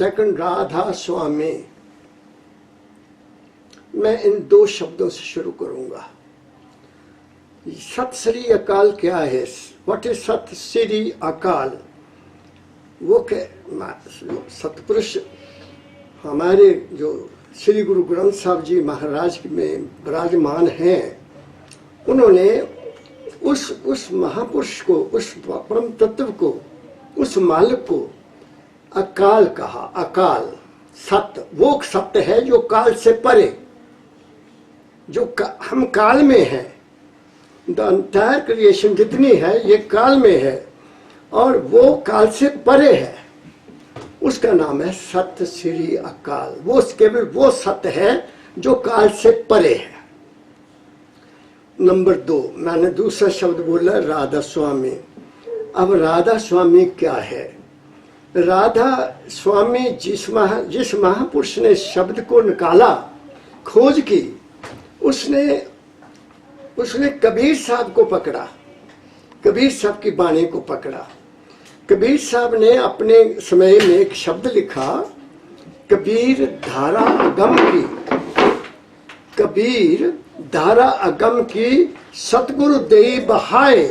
Second Radha स्वामी। मैं इन दो शब्दों से शुरू करूंगा। सत श्री अकाल क्या है? व्हाट इज सत श्री अकाल? वो सतपुरुष हमारे जो श्री गुरु ग्रंथ साहब जी महाराज में विराजमान हैं, उन्होंने उस महापुरुष को, उस परम तत्व को, उस मालिक को अकाल कहा। अकाल सत्य, वो सत्य है जो काल से परे, जो हम काल में हैं। द एंटायर क्रिएशन जितनी है ये काल में है और वो काल से परे है। उसका नाम है सत्य श्री अकाल। वो केवल वो सत्य है जो काल से परे है। नंबर 2, मैंने दूसरा शब्द बोला राधा स्वामी। अब राधा स्वामी क्या है? राधा स्वामी जिस महापुरुष ने शब्द को निकाला, खोज की, उसने कबीर साहब को पकड़ा, कबीर साहब की बाणी को पकड़ा। कबीर साहब ने अपने समय में एक शब्द लिखा, कबीर धारा अगम की, कबीर धारा अगम की सतगुरु देई बहाए,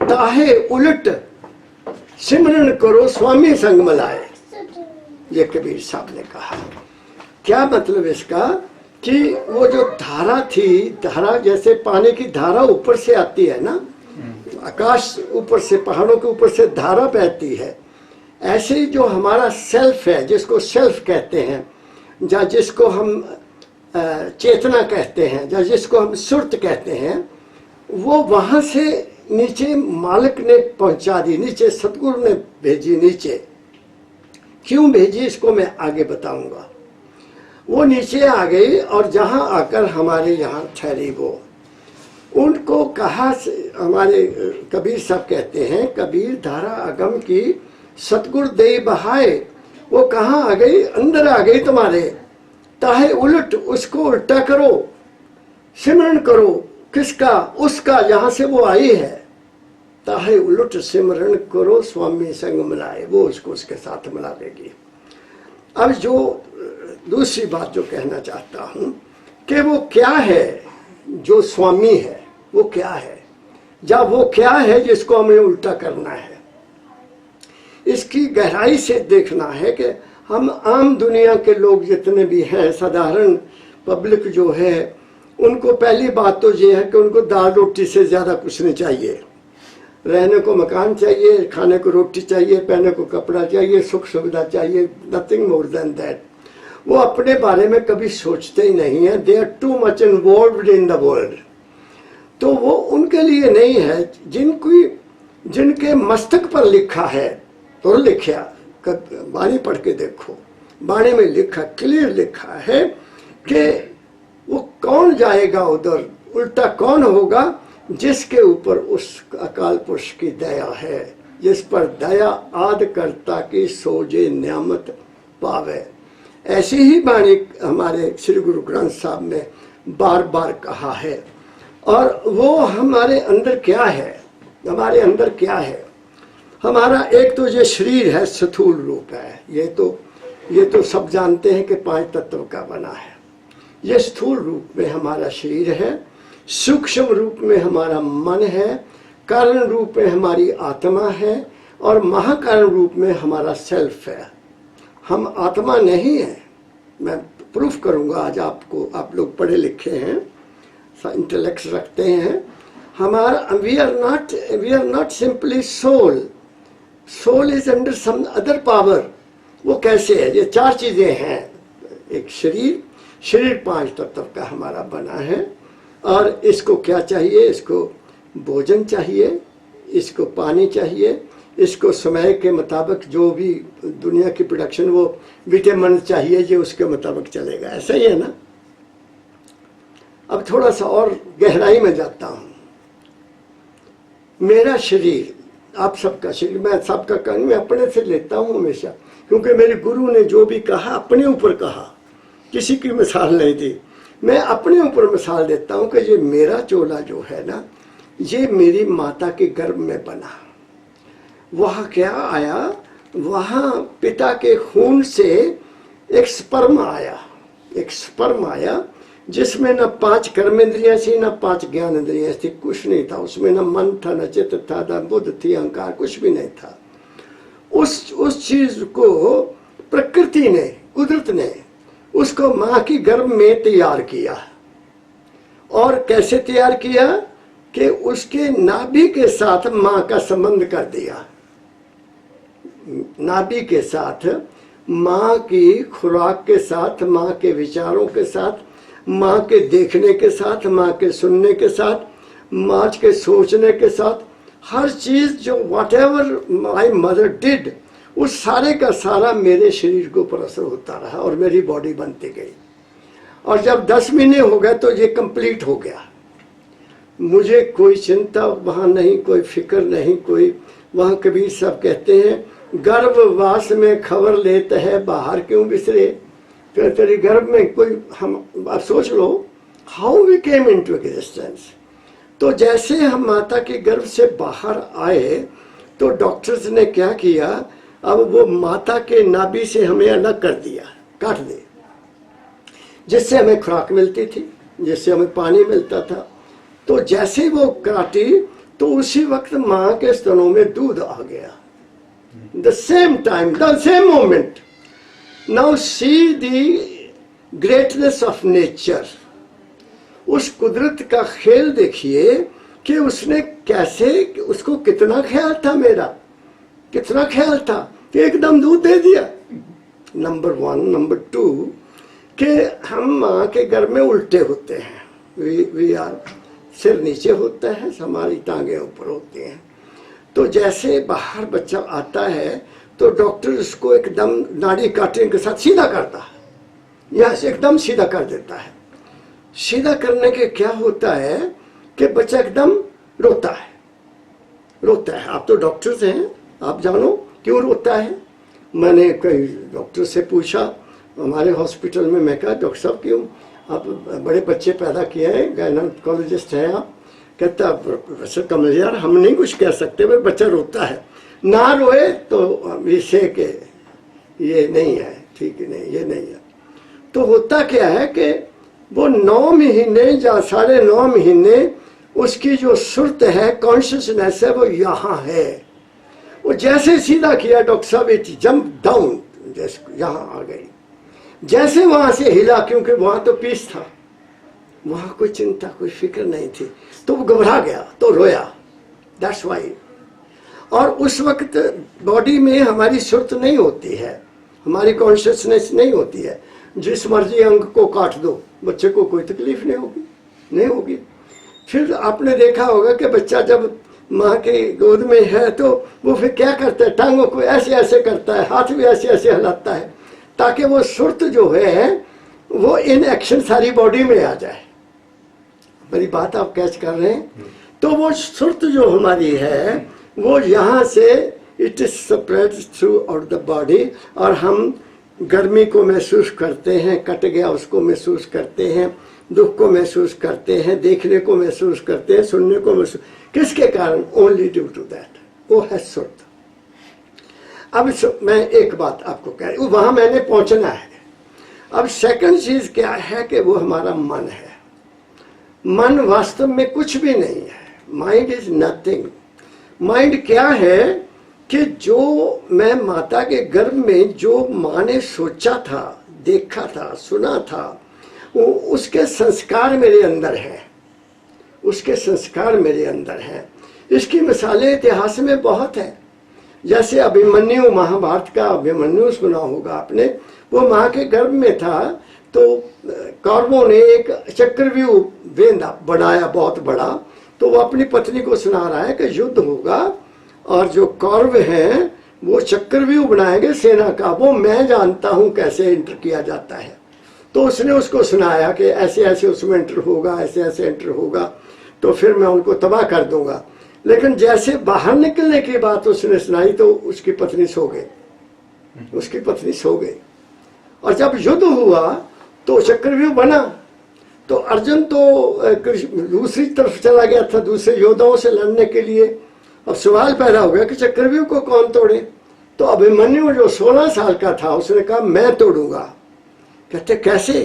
ताहे उलट सिमरन करो स्वामी संग मलाए। ये कबीर साहब ने कहा। क्या मतलब इसका? कि वो जो धारा थी, धारा जैसे पानी की धारा ऊपर से आती है ना, आकाश ऊपर से, पहाड़ों के ऊपर से धारा बहती है, ऐसे ही जो हमारा सेल्फ है, जिसको सेल्फ कहते हैं, या जिसको हम चेतना कहते हैं, या जिसको हम सुरत कहते हैं, वो वहां से नीचे मालिक ने पहुंचा दी, नीचे सतगुरु ने भेजी नीचे। क्यों भेजी इसको मैं आगे बताऊंगा। वो नीचे आ गई और जहां आकर हमारे यहाँ ठहरी। वो उनको कहा, हमारे कबीर साहब कहते हैं, कबीर धारा अगम की सतगुरु दे बहाए। वो कहाँ आ गई? अंदर आ गई तुम्हारे। ताहे उलट, उसको उल्टा करो, सिमरन करो। किसका? उसका, जहां से वो आई है। ताहे उलट सिमरन करो स्वामी संग मिलाए। वो उसको उसके साथ मिला देगी। अब जो दूसरी बात जो कहना चाहता हूं कि वो क्या है जो स्वामी है, वो क्या है, या वो क्या है जिसको हमें उल्टा करना है। इसकी गहराई से देखना है कि हम आम दुनिया के लोग जितने भी हैं, साधारण पब्लिक जो है, उनको पहली बात तो ये है कि उनको दाल रोटी से ज़्यादा कुछ नहीं चाहिए। रहने को मकान चाहिए, खाने को रोटी चाहिए, पहनने को कपड़ा चाहिए, सुख सुविधा चाहिए, नथिंग मोर देन दैट। वो अपने बारे में कभी सोचते ही नहीं है। They are too much involved in the world. तो वो उनके लिए नहीं है। जिनके मस्तक पर लिखा है, तो लिखा, बाणी पढ़ के देखो, बाणी में लिखा, क्लियर लिखा है कि वो कौन जाएगा उधर, उल्टा कौन होगा? जिसके ऊपर उस अकाल पुरुष की दया है, जिस पर दया आद करता की सोजे नियामत पावे। ऐसी ही बाणी हमारे श्री गुरु ग्रंथ साहब ने बार बार कहा है। और वो हमारे अंदर क्या है? हमारे अंदर क्या है? हमारा एक तो ये शरीर है, स्थूल रूप है। ये तो सब जानते हैं कि 5 तत्व का बना है। ये स्थूल रूप में हमारा शरीर है, सूक्ष्म रूप में हमारा मन है, कारण रूप में हमारी आत्मा है, और महाकारण रूप में हमारा सेल्फ है। हम आत्मा नहीं है। मैं प्रूफ करूंगा आज आपको। आप लोग पढ़े लिखे हैं, इंटेलेक्ट रखते हैं। हमारा we are not simply soul. Soul is under some other power. वो कैसे है? ये 4 चीजें हैं। एक शरीर 5 तत्व का हमारा बना है। और इसको क्या चाहिए? इसको भोजन चाहिए, इसको पानी चाहिए, इसको समय के मुताबिक जो भी दुनिया की प्रोडक्शन, वो विटामिन चाहिए, जो उसके मुताबिक चलेगा। ऐसा ही है ना। अब थोड़ा सा और गहराई में जाता हूं। मेरा शरीर, आप सबका शरीर, मैं सबका कहूँ, मैं अपने से लेता हूं हमेशा, क्योंकि मेरे गुरु ने जो भी कहा अपने ऊपर कहा, किसी की मिसाल नहीं दी। मैं अपने ऊपर मिसाल देता हूं कि ये मेरा चोला जो है ना, ये मेरी माता के गर्भ में बना। वहाँ क्या आया? वहां पिता के खून से एक स्पर्म आया जिसमें न 5 कर्मेंद्रियां थी, न 5 ज्ञानेंद्रियां थी, कुछ नहीं था उसमें, न मन था, न चित्त था, न बुद्ध थी, अहंकार कुछ भी नहीं था। उस चीज को प्रकृति ने, कुदरत ने उसको मां की गर्भ में तैयार किया। और कैसे तैयार किया कि उसके नाभि के साथ मां का संबंध कर दिया। नाभि के साथ, मां की खुराक के साथ, मां के विचारों के साथ, मां के देखने के साथ, मां के सुनने के साथ, मां के सोचने के साथ, हर चीज जो what ever my mother did, उस सारे का सारा मेरे शरीर के ऊपर असर होता रहा और मेरी बॉडी बनती गई। और जब 10 महीने हो गए तो ये कंप्लीट हो गया। मुझे कोई चिंता वहाँ नहीं, कोई फिक्र नहीं, कोई वहाँ। कबीर साहब कहते हैं, गर्भवास में खबर लेते हैं बाहर क्यों बिसरे। फिर तेरी गर्भ में कोई, हम आप सोच लो how we came into existence. तो जैसे हम माता के गर्भ से बाहर आए तो डॉक्टर्स ने क्या किया, अब वो माता के नाभि से हमें अलग कर दिया, काट दे, जिससे हमें खुराक मिलती थी, जिससे हमें पानी मिलता था। तो जैसे वो काटी तो उसी वक्त मां के स्तनों में दूध आ गया। The same time, the same moment. Now see the greatness of nature. उस कुदरत का खेल देखिए कि उसने कैसे, उसको कितना ख्याल था, मेरा कितना ख्याल था कि एकदम दूध दे दिया। नंबर 1। नंबर 2 कि हम माँ के घर में उल्टे होते हैं, वी आर, सिर नीचे होता है, हमारी टांगे ऊपर होती हैं। तो जैसे बाहर बच्चा आता है तो डॉक्टर उसको एकदम नाड़ी काटने के साथ सीधा करता है, यहाँ से एकदम सीधा कर देता है। सीधा करने के क्या होता है कि बच्चा एकदम रोता है। आप तो डॉक्टर्स हैं, आप जानो क्यों रोता है। मैंने कई डॉक्टर से पूछा हमारे हॉस्पिटल में, मैं कहा डॉक्टर साहब क्यों आप बड़े बच्चे पैदा किए हैं, गायनोकोलॉजिस्ट हैं आप। कहता प्रोफेसर कमल यार हम नहीं कुछ कह सकते, भाई बच्चा रोता है, ना रोए तो विषय के ये नहीं है, ठीक है, नहीं ये नहीं है। तो होता क्या है कि वो 9 महीने या 9.5 महीने उसकी जो सुरत है, कॉन्शियसनेस है, वो यहाँ है। वो जैसे सीधा किया डॉक्टर साहब, इट जंप डाउन, जैसे यहाँ आ गई, जैसे वहां से हिला, क्योंकि वहां तो पीस था, वहां कोई चिंता, कोई फिक्र नहीं थी, तो वो घबरा गया, तो रोया। That's why. और उस वक्त बॉडी में हमारी सुरत नहीं होती है, हमारी कॉन्शियसनेस नहीं होती है। जिस मर्जी अंग को काट दो, बच्चे को कोई तकलीफ नहीं होगी। फिर आपने देखा होगा कि बच्चा जब माँ के गोद में है तो वो फिर क्या करता है, टांगों को ऐसे ऐसे करता है, हाथ भी ऐसे ऐसे हिलाता है, ताकि वो सुरत जो है वो इन एक्शन सारी बॉडी में आ जाए। मेरी बात आप कैच कर रहे हैं? तो वो सुरत जो हमारी है वो यहाँ से it is spread through out the body, और हम गर्मी को महसूस करते हैं, कट गया उसको महसूस करते हैं, दुख को महसूस करते हैं, देखने को महसूस करते हैं, सुनने को महसूस, किसके कारण? ओनली ड्यू टू दैट, वो है सुरत। अब मैं एक बात आपको कह रही हूँ, वहां मैंने पहुंचना है। अब सेकंड चीज क्या है कि वो हमारा मन है। मन वास्तव में कुछ भी नहीं है, माइंड इज नथिंग। माइंड क्या है कि जो मैं माता के गर्भ में जो माँ ने सोचा था, देखा था, सुना था, वो उसके संस्कार मेरे अंदर है, उसके संस्कार मेरे अंदर हैं। इसकी मिसालें इतिहास में बहुत है। जैसे अभिमन्यु, महाभारत का अभिमन्यु सुना होगा आपने, वो माँ के गर्भ में था तो कौरवों ने एक चक्रव्यूह बनाया बहुत बड़ा, तो वो अपनी पत्नी को सुना रहा है कि युद्ध होगा और जो कौरव हैं वो चक्रव्यूह बनाएंगे सेना का, वो मैं जानता हूं कैसे एंटर किया जाता है। तो उसने उसको सुनाया कि ऐसे ऐसे उसमें एंटर होगा, ऐसे ऐसे एंटर होगा, तो फिर मैं उनको तबाह कर दूंगा। लेकिन जैसे बाहर निकलने की बात उसने सुनाई तो उसकी पत्नी सो गई, और जब युद्ध हुआ तो चक्रव्यूह बना, तो अर्जुन तो दूसरी तरफ चला गया था दूसरे योद्धाओं से लड़ने के लिए। अब सवाल पैदा हो गया कि चक्रव्यूह को कौन तोड़े? तो अभिमन्यु जो 16 साल का था उसने कहा मैं तोड़ूंगा। कहते कैसे?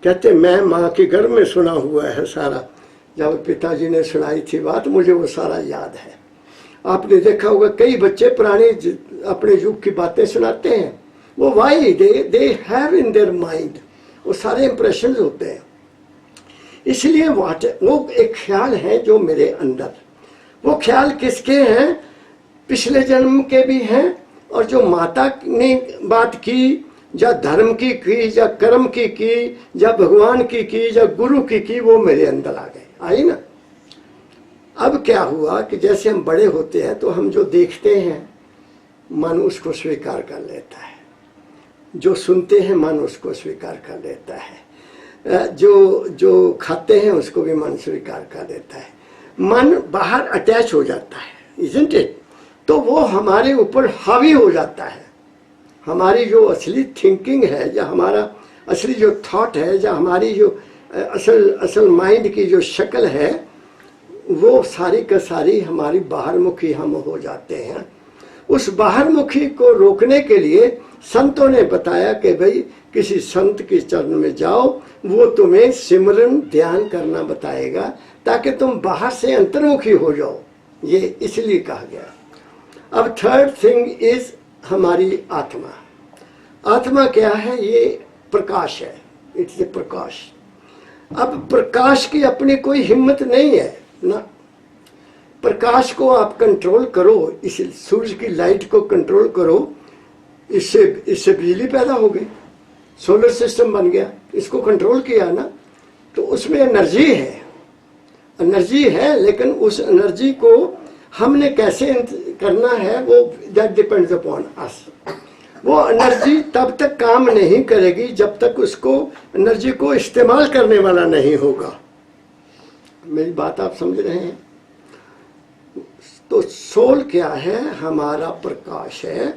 कहते मैं माँ के गर्भ में सुना हुआ है सारा, जब पिताजी ने सुनाई थी बात मुझे वो सारा याद है। आपने देखा होगा कई बच्चे पुराने अपने युग की बातें सुनाते हैं, वो why they have in their mind, वो सारे इंप्रेशंस होते हैं। इसलिए वो एक ख्याल है जो मेरे अंदर, वो ख्याल किसके हैं? पिछले जन्म के भी हैं, और जो माता ने बात की या धर्म की या कर्म की या भगवान की या गुरु की, वो मेरे अंदर आ गए, आई ना। अब क्या हुआ कि जैसे हम बड़े होते हैं तो हम जो देखते हैं मन उसको स्वीकार कर लेता है, जो सुनते हैं मन उसको स्वीकार कर लेता है, जो खाते हैं उसको भी मन स्वीकार कर लेता है। मन बाहर अटैच हो जाता है, इज़न्ट इट? तो वो हमारे ऊपर हावी हो जाता है। हमारी जो असली थिंकिंग है या हमारा असली जो थॉट है या हमारी जो असल माइंड की जो शक्ल है वो सारी का सारी हमारी बाहरमुखी हम हो जाते हैं। उस बाहरमुखी को रोकने के लिए संतों ने बताया कि भाई किसी संत के चरण में जाओ, वो तुम्हें सिमरन ध्यान करना बताएगा ताकि तुम बाहर से अंतर्मुखी हो जाओ, ये इसलिए कहा गया। अब थर्ड थिंग इज हमारी आत्मा। आत्मा क्या है? ये प्रकाश है, इट्स ए प्रकाश। अब प्रकाश की अपनी कोई हिम्मत नहीं है ना। प्रकाश को आप कंट्रोल करो, इस सूरज की लाइट को कंट्रोल करो, इससे बिजली पैदा हो गई, सोलर सिस्टम बन गया, इसको कंट्रोल किया ना, तो उसमें एनर्जी है, एनर्जी है। लेकिन उस एनर्जी को हमने कैसे करना है वो दैट डिपेंड्स अपॉन अस। वो एनर्जी तब तक काम नहीं करेगी जब तक उसको एनर्जी को इस्तेमाल करने वाला नहीं होगा। मेरी बात आप समझ रहे हैं? तो सोल क्या है? हमारा प्रकाश है।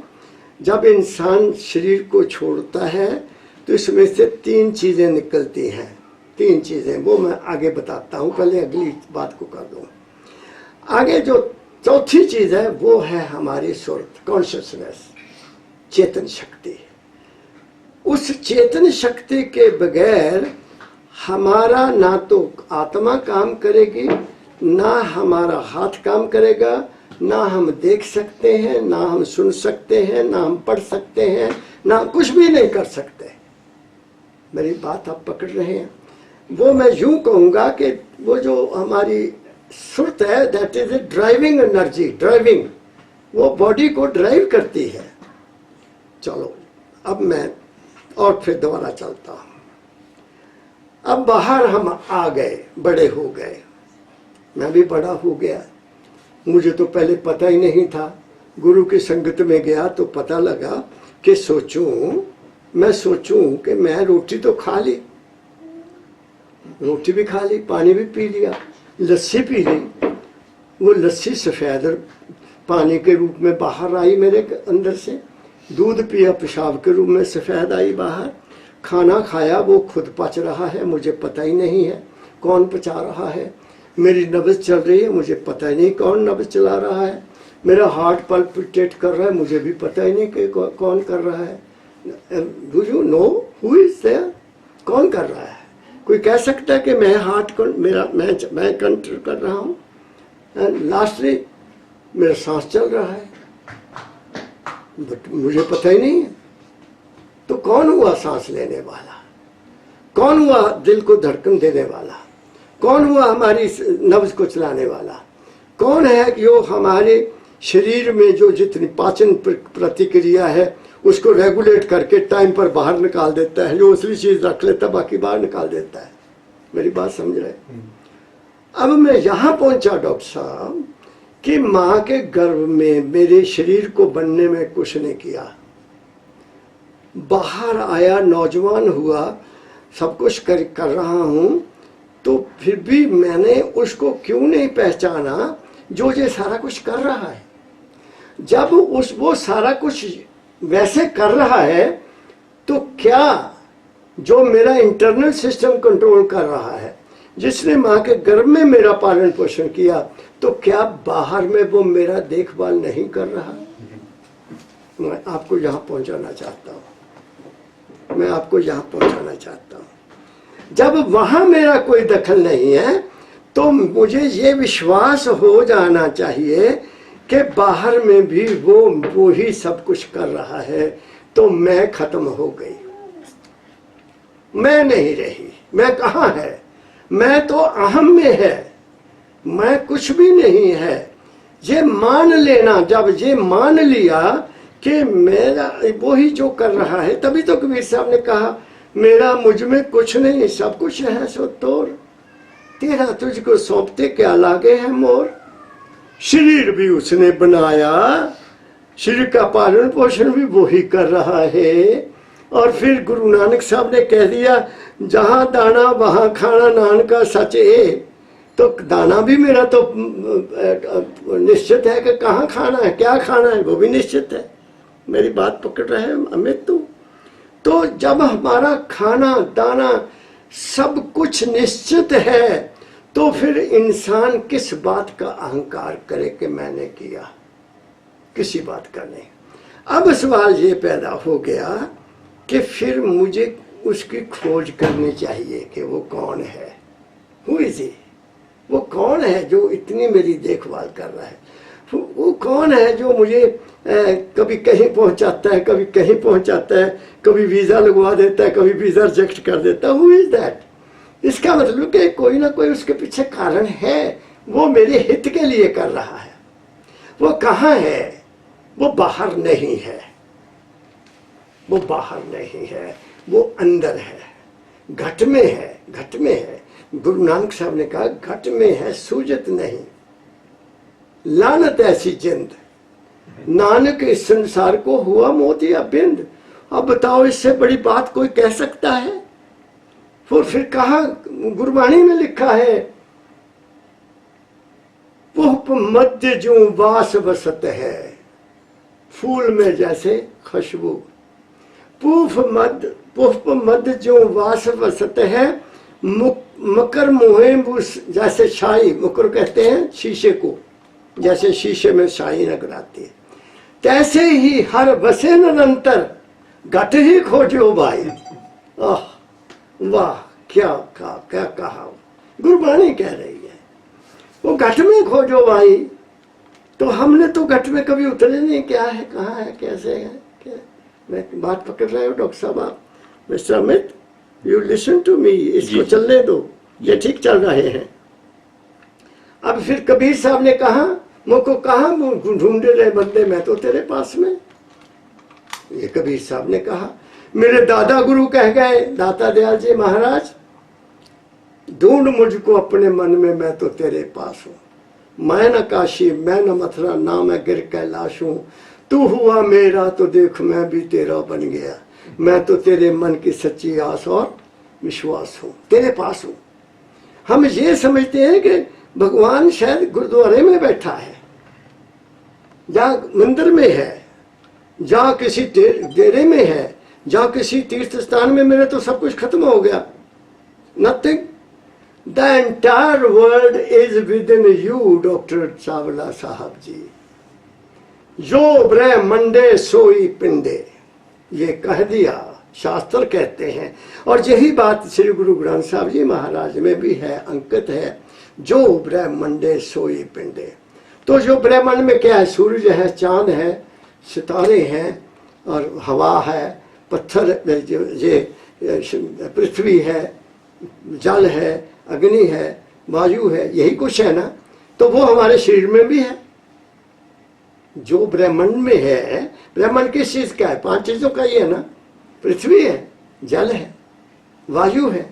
जब इंसान शरीर को छोड़ता है तो इसमें से 3 चीजें निकलती हैं। 3 चीजें, वो मैं आगे बताता हूं, पहले अगली बात को कर दूं। आगे जो चौथी चीज है वो है हमारी सुरत, कॉन्शियसनेस, चेतन शक्ति। उस चेतन शक्ति के बगैर हमारा ना तो आत्मा काम करेगी, ना हमारा हाथ काम करेगा, ना हम देख सकते हैं, ना हम सुन सकते हैं, ना हम पढ़ सकते हैं, ना कुछ भी नहीं कर सकते। मेरी बात आप पकड़ रहे हैं? वो मैं यूं कहूंगा कि वो जो हमारी सुरत है that is a driving energy, driving, वो बॉडी को ड्राइव करती है। चलो अब मैं और फिर दोबारा चलता हूं। अब बाहर हम आ गए, बड़े हो गए, मैं भी बड़ा हो गया। मुझे तो पहले पता ही नहीं था, गुरु की संगत में गया तो पता लगा कि मैं सोचूं कि मैं रोटी तो खा ली, रोटी भी खा ली, पानी भी पी लिया, लस्सी पी ली, वो लस्सी सफ़ेद पानी के रूप में बाहर आई मेरे अंदर से, दूध पिया पेशाब के रूप में सफ़ेद आई बाहर, खाना खाया वो खुद पच रहा है, मुझे पता ही नहीं है कौन पचा रहा है, मेरी नब्ज़ चल रही है, मुझे पता ही नहीं कौन नब्ज़ चला रहा है, मेरा हार्ट पल्पिटेट कर रहा है, मुझे भी पता ही नहीं कि कौन कर रहा है। Do you know who is there? कौन कर रहा है? कोई कह सकता है कि मैं हार्ट को मैं कंट्रोल कर रहा हूँ, लास्टली मेरा सांस चल रहा है, बट मुझे पता ही नहीं है। तो कौन हुआ सांस लेने वाला? कौन हुआ दिल को धड़कन देने वाला? कौन हुआ हमारी नब्ज को चलाने वाला? कौन है जो हमारे शरीर में जो जितनी पाचन प्रतिक्रिया है उसको रेगुलेट करके टाइम पर बाहर निकाल देता है, जो असली चीज रख लेता बाकी बाहर निकाल देता है। मेरी बात समझ रहे? अब मैं यहां पहुंचा डॉक्टर साहब कि मां के गर्भ में मेरे शरीर को बनने में कुछ नहीं किया, बाहर आया, नौजवान हुआ, सब कुछ कर रहा हूं, तो फिर भी मैंने उसको क्यों नहीं पहचाना जो ये सारा कुछ कर रहा है। जब वो सारा कुछ वैसे कर रहा है तो क्या जो मेरा इंटरनल सिस्टम कंट्रोल कर रहा है, जिसने माँ के गर्भ में मेरा पालन पोषण किया, तो क्या बाहर में वो मेरा देखभाल नहीं कर रहा? मैं आपको यहाँ पहुँचाना चाहता हूँ, मैं आपको यहाँ पहुँचाना चाहता हूँ। जब वहाँ मेरा कोई दखल नहीं है तो मुझे ये विश्वास हो जाना चाहिए कि बाहर में भी वो ही सब कुछ कर रहा है, तो मैं खत्म हो गई, मैं नहीं रही। मैं कहाँ है? मैं तो अहम में है, मैं कुछ भी नहीं है। ये मान लेना, जब ये मान लिया कि मेरा वो ही जो कर रहा है, तभी तो कबीर साहब ने कहा मेरा मुझ में कुछ नहीं, सब कुछ है सो तोर, तेरा तुझको सौंपते क्या लागे है मोर। शरीर भी उसने बनाया, शरीर का पालन पोषण भी वो ही कर रहा है। और फिर गुरु नानक साहब ने कह दिया जहां दाना वहां खाना, नान का सच है। तो दाना भी मेरा तो निश्चित है कि कहाँ खाना है, क्या खाना है, वो भी निश्चित है। मेरी बात पकड़ रहे हैं अमित तू? तो जब हमारा खाना दाना सब कुछ निश्चित है, तो फिर इंसान किस बात का अहंकार करे कि मैंने किया? किसी बात का नहीं। अब सवाल ये पैदा हो गया कि फिर मुझे उसकी खोज करनी चाहिए कि वो कौन है, हु इज ही, वो कौन है जो इतनी मेरी देखभाल कर रहा है, वो कौन है जो मुझे कभी कहीं पहुंचाता है, कभी कहीं पहुंचाता है, कभी वीज़ा लगवा देता है, कभी वीज़ा रिजेक्ट कर देता है। Who is that? इसका मतलब कि कोई ना कोई उसके पीछे कारण है, वो मेरे हित के लिए कर रहा है। वो कहाँ है? वो बाहर नहीं है, वो बाहर नहीं है, वो अंदर है, घट में है, घट में है। गुरु नानक साहब ने कहा घट में है सूझत नहीं, लानत ऐसी जिंद, नानक इस संसार को हुआ मोतिया बिंद। अब बताओ इससे बड़ी बात कोई कह सकता है? फिर कहा गुरबाणी में लिखा है पुष्प मध्य जो वास वसत है, फूल में जैसे खुशबू। पुष्प मध्य जो वास वसत है, मकर मोहे जैसे शाही, मकर कहते हैं शीशे को, जैसे शीशे में शाही नजर आती है, तैसे ही हर बसे निरंतर घट ही खोजो भाई। वाह, क्या कहा, गुरबाणी कह रही है वो घट में खोजो भाई। तो हमने तो घट में कभी उतरे नहीं, क्या है, कहाँ है, कैसे है, क्या? मैं बात पकड़ रहे हो डॉक्टर साहब आप? Mister Amit, you listen to me, इसको चलने दो, ये ठीक चल रहे हैं। अब फिर कबीर साहब ने कहा मुझको कहाँ ढूंढे रहे बंदे, मैं तो तेरे पास में। ये कबीर साहब ने कहा, मेरे दादा गुरु कह गए दाता दयाल जी महाराज, ढूंढ मुझको अपने मन में, मैं तो तेरे पास हूँ। मैं न काशी, मैं न मथुरा, ना मैं गिर कैलाश हूँ। तू हुआ मेरा तो देख मैं भी तेरा बन गया। मैं तो तेरे मन की सच्ची आस और विश्वास हूँ, तेरे पास हूँ। हम ये समझते हैं कि भगवान शायद गुरुद्वारे में बैठा है, या मंदिर में है, जा किसी डेरे में है, जा किसी तीर्थ स्थान में, मेरे तो सब कुछ खत्म हो गया। Nothing, the entire world is with in you, doctor Chawla साहब जी। जो ब्रह्मंडे सोई पिंडे, ये कह दिया, शास्त्र कहते हैं। और यही बात श्री गुरु ग्रंथ साहब जी महाराज में भी है, अंकित है, जो ब्रह्मंडे सोई पिंडे। तो जो ब्रह्मांड में क्या है? सूरज है, चांद है, सितारे हैं, और हवा है, पत्थर, ये पृथ्वी है, जल है, अग्नि है, वायु है, यही कुछ है ना। तो वो हमारे शरीर में भी है। जो ब्रह्मांड में है, ब्रह्मांड किस चीज का है? 5 चीजों का ही है ना। पृथ्वी है, जल है, वायु है,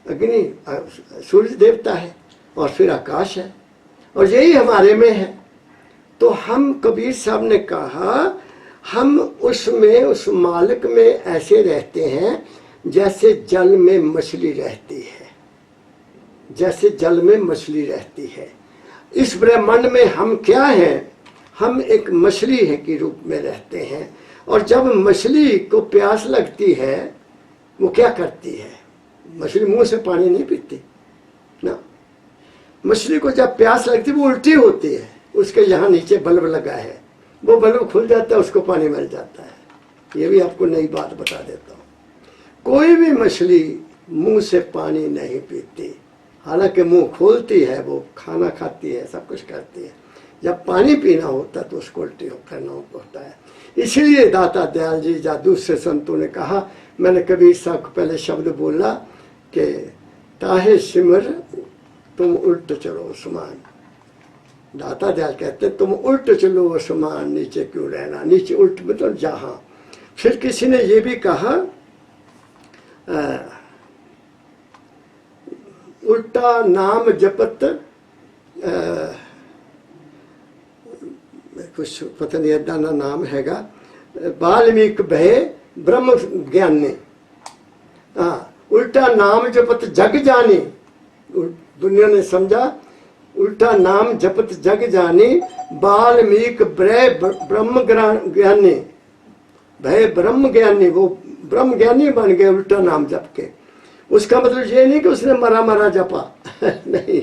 अग्नि, सूर्य देवता है, और फिर आकाश है, और यही हमारे में है। तो हम, कबीर साहब ने कहा, हम उसमें, उस मालिक में ऐसे रहते हैं जैसे जल में मछली रहती है, जैसे जल में मछली रहती है। इस ब्रह्मांड में हम क्या हैं? हम एक मछली है के रूप में रहते हैं। और जब मछली को प्यास लगती है, वो क्या करती है? मछली मुंह से पानी नहीं पीती ना। मछली को जब प्यास लगती है, वो उल्टी होती है। उसके यहाँ नीचे बल्ब लगा है, वो बल्ब खुल जाता है, उसको पानी मिल जाता है। ये भी आपको नई बात बता देता हूँ, कोई भी मछली मुंह से पानी नहीं पीती, हालांकि मुंह खोलती है, वो खाना खाती है, सब कुछ करती है। जब पानी पीना होता है तो उसको उल्टी करना होता है। इसलिए दाता दयाल जी या दूसरे संतों ने कहा, मैंने कबीर साहब को पहले शब्द बोला कि ताहे सिमर तुम उल्ट चलो समान। दाता दयाल कहते तुम उल्ट चलो समान, नीचे क्यों रहना, नीचे उल्ट मतलब जहां। फिर किसी ने ये भी कहा उल्टा नाम जपत, कुछ पता नहीं ऐसा ना नाम हैगा, वाल्मीक भय ब्रह्म ज्ञानी। हाँ, उल्टा नाम जपत जग जानी, दुनिया ने समझा उल्टा नाम जपत जग जानी, वाल्मीक भय ब्रह्म ज्ञानी, भय ब्रह्म ज्ञानी, वो ब्रह्म ज्ञानी बन गए उल्टा नाम जप के। उसका मतलब ये नहीं कि उसने मरा मरा जपा नहीं,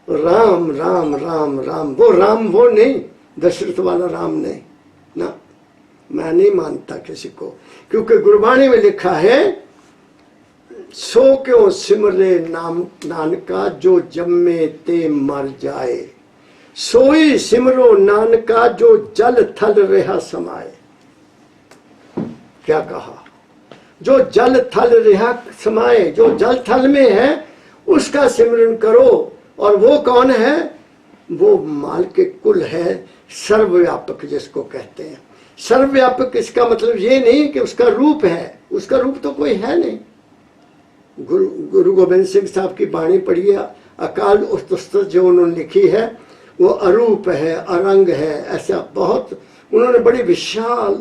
राम राम राम राम, वो राम वो नहीं, दशरथ वाला राम नहीं ना, मैं नहीं मानता किसी को, क्योंकि गुरबाणी में लिखा है सो क्यों सिमरे नाम नानका, जो जम्मे ते मर जाए, सोई सिमरो नानका, जो जल थल रहा समाए। क्या कहा, जो जल थल रहा समाए, जो जल थल में है उसका सिमरन करो। और वो कौन है, वो माल के कुल है, सर्वव्यापक जिसको कहते हैं। सर्वव्यापक इसका मतलब ये नहीं कि उसका रूप है, उसका रूप तो कोई है नहीं। गुरु गोबिंद सिंह साहब की बाणी पढ़िए, अकाल उस्तुस्त जो उन्होंने लिखी है, वो अरूप है, अरंग है, ऐसा बहुत उन्होंने बड़ी विशाल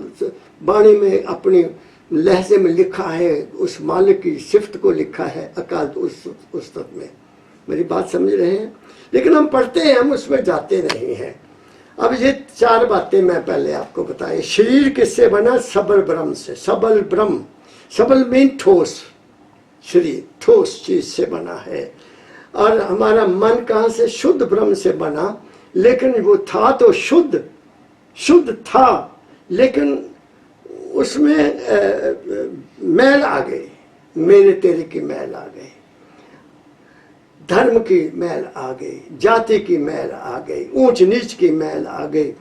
बाणी में अपनी लहजे में लिखा है, उस मालिक की सिफ्त को लिखा है अकाल उस्तुत में। मेरी बात समझ रहे हैं? लेकिन हम पढ़ते हैं, हम उसमें जाते नहीं हैं। अब ये चार बातें मैं पहले आपको बताई। शरीर किससे बना, सबल ब्रह्म से। सबल ब्रह्म, सबल मीन ठोस, शरीर ठोस चीज से बना है। और हमारा मन कहाँ से, शुद्ध ब्रह्म से बना, लेकिन वो था तो शुद्ध, शुद्ध था, लेकिन उसमें मैल आ गई, मेरे तेरे की मैल आ गई, धर्म की मैल आ गई, जाति की मैल आ गई, ऊंच नीच की मैल आ गई,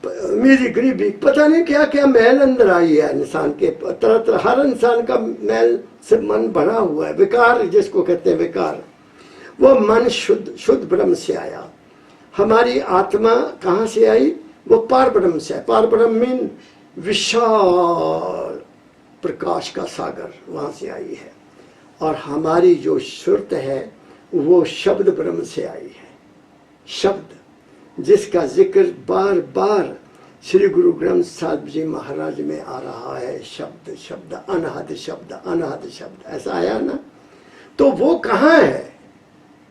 मेरी गरीबी, पता नहीं क्या क्या मैल अंदर आई है इंसान के। तरह तरह हर इंसान का मैल से मन भरा हुआ है, विकार जिसको कहते हैं विकार। वो मन शुद्ध शुद्ध ब्रह्म से आया। हमारी आत्मा कहाँ से आई, वो पार ब्रह्म से। पार ब्रह्म मीन विशाल प्रकाश का सागर, वहां से आई है। और हमारी जो सुरत है वो शब्द ब्रह्म से आई है। शब्द जिसका जिक्र बार बार श्री गुरु ग्रंथ साहिब जी महाराज में आ रहा है, शब्द शब्द अनहद शब्द अनहद शब्द, ऐसा आया ना। तो वो कहाँ है,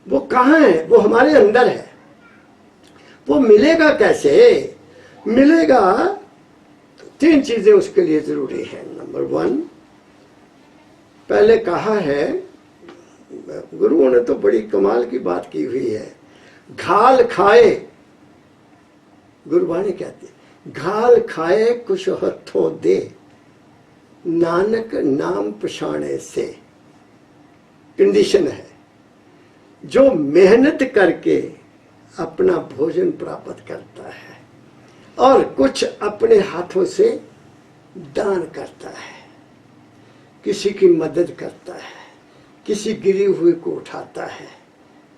वो कहाँ है, वो हमारे अंदर है। वो मिलेगा कैसे, मिलेगा तो तीन चीजें उसके लिए जरूरी है। नंबर वन, पहले कहा है गुरुओं ने तो बड़ी कमाल की बात की हुई है, घाल खाए, गुरबाणी कहती है घाल खाए कुछ हथों दे, नानक नाम पछाणे से। कंडीशन है, जो मेहनत करके अपना भोजन प्राप्त करता है और कुछ अपने हाथों से दान करता है, किसी की मदद करता है, किसी गिरी हुए को उठाता है,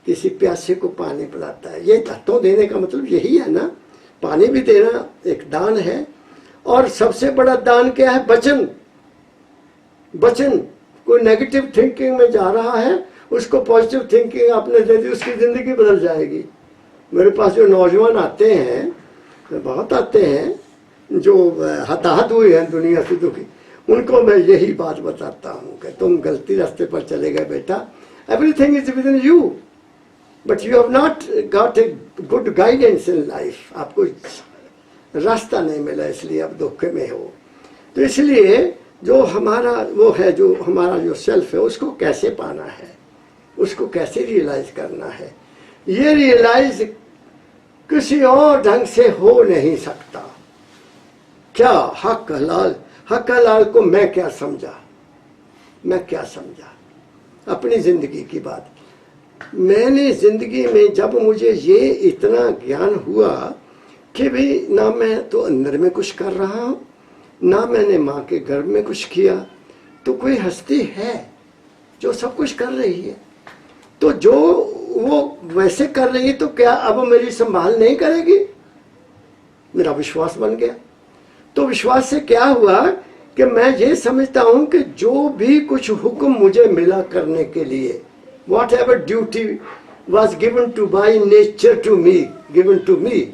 किसी प्यासे को पानी पिलाता है। ये हथों देने का मतलब यही है ना, पानी भी देना एक दान है। और सबसे बड़ा दान क्या है, वचन। वचन, कोई नेगेटिव थिंकिंग में जा रहा है, उसको पॉजिटिव थिंकिंग आपने दे दी, उसकी जिंदगी बदल जाएगी। मेरे पास जो नौजवान आते हैं, बहुत आते हैं जो हताहत हुए हैं दुनिया से दुखी, उनको मैं यही बात बताता हूँ कि तुम गलती रास्ते पर चले गए बेटा, everything is with in you, but you have not got a good guidance in life. आपको रास्ता नहीं मिला, इसलिए अब धोखे में हो। तो इसलिए जो हमारा वो है, जो हमारा जो सेल्फ है, उसको कैसे पाना है, उसको कैसे रियलाइज करना है, ये रियलाइज किसी और ढंग से हो नहीं सकता। क्या हक हलाल, हक हलाल को मैं क्या समझा, मैं क्या समझा अपनी जिंदगी की बात। मैंने जिंदगी में जब मुझे ये इतना ज्ञान हुआ कि भाई ना मैं तो अंदर में कुछ कर रहा हूँ, ना मैंने माँ के गर्भ में कुछ किया, तो कोई हस्ती है जो सब कुछ कर रही है, तो जो वो वैसे कर रही है तो क्या अब मेरी संभाल नहीं करेगी। मेरा विश्वास बन गया। तो विश्वास से क्या हुआ कि मैं ये समझता हूं कि जो भी कुछ हुक्म मुझे मिला करने के लिए, whatever duty was given to by nature to me, given to me,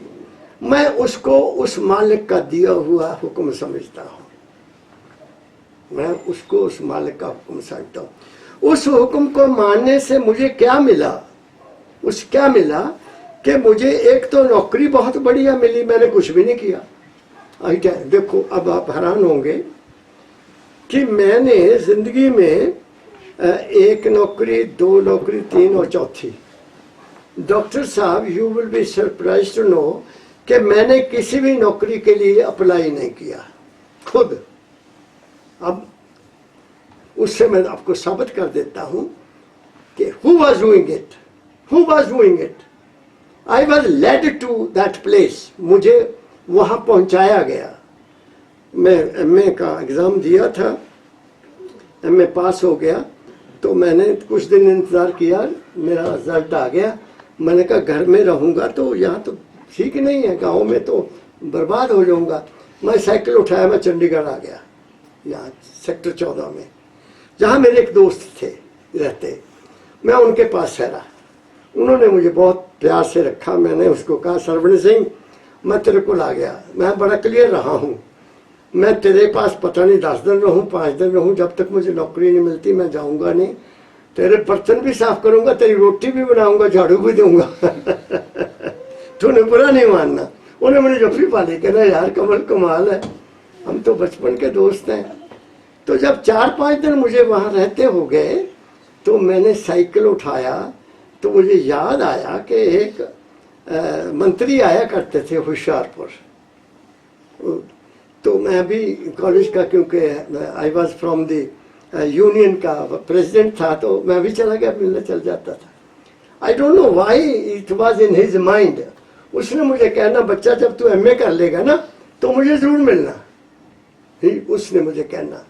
मैं उसको उस मालिक का दिया हुआ हुक्म समझता हूं। मैं उसको उस मालिक का हुक्म समझता हूं। उस हुक्म को मानने से मुझे क्या मिला, उस क्या मिला कि मुझे एक तो नौकरी बहुत बढ़िया मिली, मैंने कुछ भी नहीं किया। देखो अब आप हैरान होंगे कि मैंने जिंदगी में एक नौकरी, दो नौकरी, तीन और चौथी, डॉक्टर साहब you will be surprise to know कि मैंने किसी भी नौकरी के लिए अप्लाई नहीं किया खुद। अब उससे मैं आपको साबित कर देता हूं कि who was doing it, who was doing it, I was led to that place, मुझे वहां पहुंचाया गया। मैं एमए का एग्जाम दिया था, एमए पास हो गया, तो मैंने कुछ दिन इंतजार किया, मेरा रिजल्ट आ गया। मैंने कहा घर में रहूंगा तो यहाँ तो ठीक नहीं है, गांव में तो बर्बाद हो जाऊंगा। मैं साइकिल उठाया, मैं चंडीगढ़ आ गया, यहाँ सेक्टर 14 में, जहाँ मेरे एक दोस्त थे रहते। मैं उनके पास ठहरा, उन्होंने मुझे बहुत प्यार से रखा। मैंने उसको कहा सरवण सिंह मैं तेरे को ला गया, मैं बड़ा क्लियर रहा हूँ, मैं तेरे पास पता नहीं 10 दिन रहूँ 5 दिन रहूँ, जब तक मुझे नौकरी नहीं मिलती मैं जाऊँगा नहीं। तेरे बर्तन भी साफ करूँगा, तेरी रोटी भी बनाऊँगा, झाड़ू भी दूंगा तूने बुरा नहीं मानना। उन्हें मुझे जफ्फी पाली, कहना यार कमल कमाल है, हम तो बचपन के दोस्त हैं। तो जब 4-5 दिन मुझे वहाँ रहते हो गए तो मैंने साइकिल उठाया, तो मुझे याद आया कि एक मंत्री आया करते थे होशियारपुर। तो मैं भी कॉलेज का, क्योंकि I was from the union का प्रेसिडेंट था, तो मैं भी चला गया, मिलने चल जाता था। I don't know why it was in his mind. उसने मुझे कहना बच्चा जब तू एमए कर लेगा ना तो मुझे जरूर मिलना, ही उसने मुझे कहना।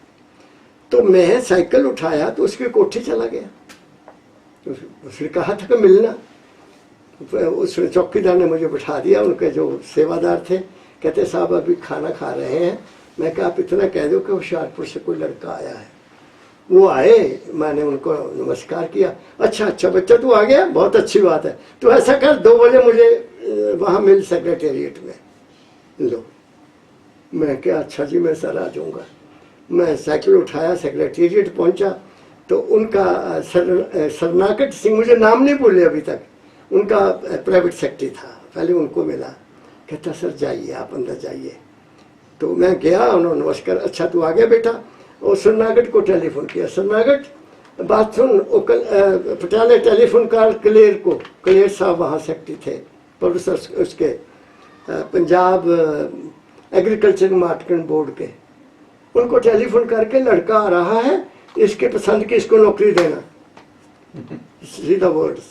तो मैं साइकिल उठाया तो उसकी कोठी चला गया, उसने कहा था कि मिलना। उसने चौकीदार ने मुझे बिठा दिया, उनके जो सेवादार थे, कहते साहब अभी खाना खा रहे हैं। मैं कहा आप इतना कह दो कि होशियारपुर से कोई लड़का आया है। वो आए, मैंने उनको नमस्कार किया। अच्छा अच्छा बच्चा तू आ गया, बहुत अच्छी बात है, तो ऐसा कर 2 बजे मुझे वहाँ मिल सेक्रेटेरिएट में। लो मैं क्या अच्छा जी मैं सर आ जाऊँगा। मैं साइकिल उठाया, सेक्रेटेरिएट पहुँचा, तो उनका सरनाकट सिंह, मुझे नाम नहीं भूले अभी तक, उनका प्राइवेट सेक्रेटरी था, पहले उनको मिला। कहता सर जाइए आप अंदर जाइए। तो मैं गया, उन्होंने नमस्कार, अच्छा तू आ गया बेटा। और सरनागट को टेलीफोन किया, सरनागट बात सुन, पटियाला टेलीफोन कर क्लेयर को, क्लेयर साहब वहाँ सेक्रेटरी थे, प्रोफेसर उसके पंजाब एग्रीकल्चर मार्केटिंग बोर्ड के, उनको टेलीफोन करके लड़का आ रहा है, इसके पसंद की इसको नौकरी देना, सीधा वर्ड्स।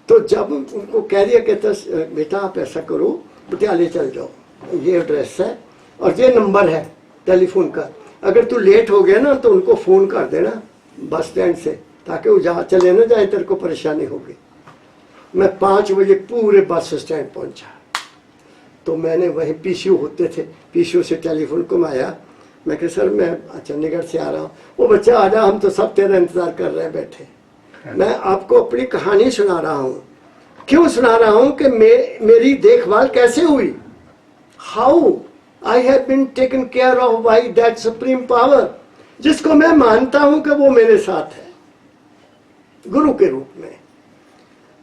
तो जब उनको कह दिया, कहता बेटा आप ऐसा करो पटियाले चल जाओ, ये एड्रेस है और ये नंबर है टेलीफोन का, अगर तू लेट हो गया ना तो उनको फ़ोन कर देना बस स्टैंड से, ताकि वो जहाँ चले ना जाए तेरे को परेशानी होगी। मैं 5 बजे पूरे बस स्टैंड पहुँचा, तो मैंने वहीं पीसीओ होते थे, पीसीओ से टेलीफोन घुमाया। मैं कहा सर मैं चंडीगढ़ से आ रहा हूँ। वो बच्चा आ जा, हम तो सब तेरा इंतज़ार कर रहे हैं बैठे। मैं आपको अपनी कहानी सुना रहा हूँ। क्यों सुना रहा हूँ कि मेरी देखभाल कैसे हुई, how I have been taken care of by that supreme power, जिसको मैं मानता हूं कि वो मेरे साथ है गुरु के रूप में।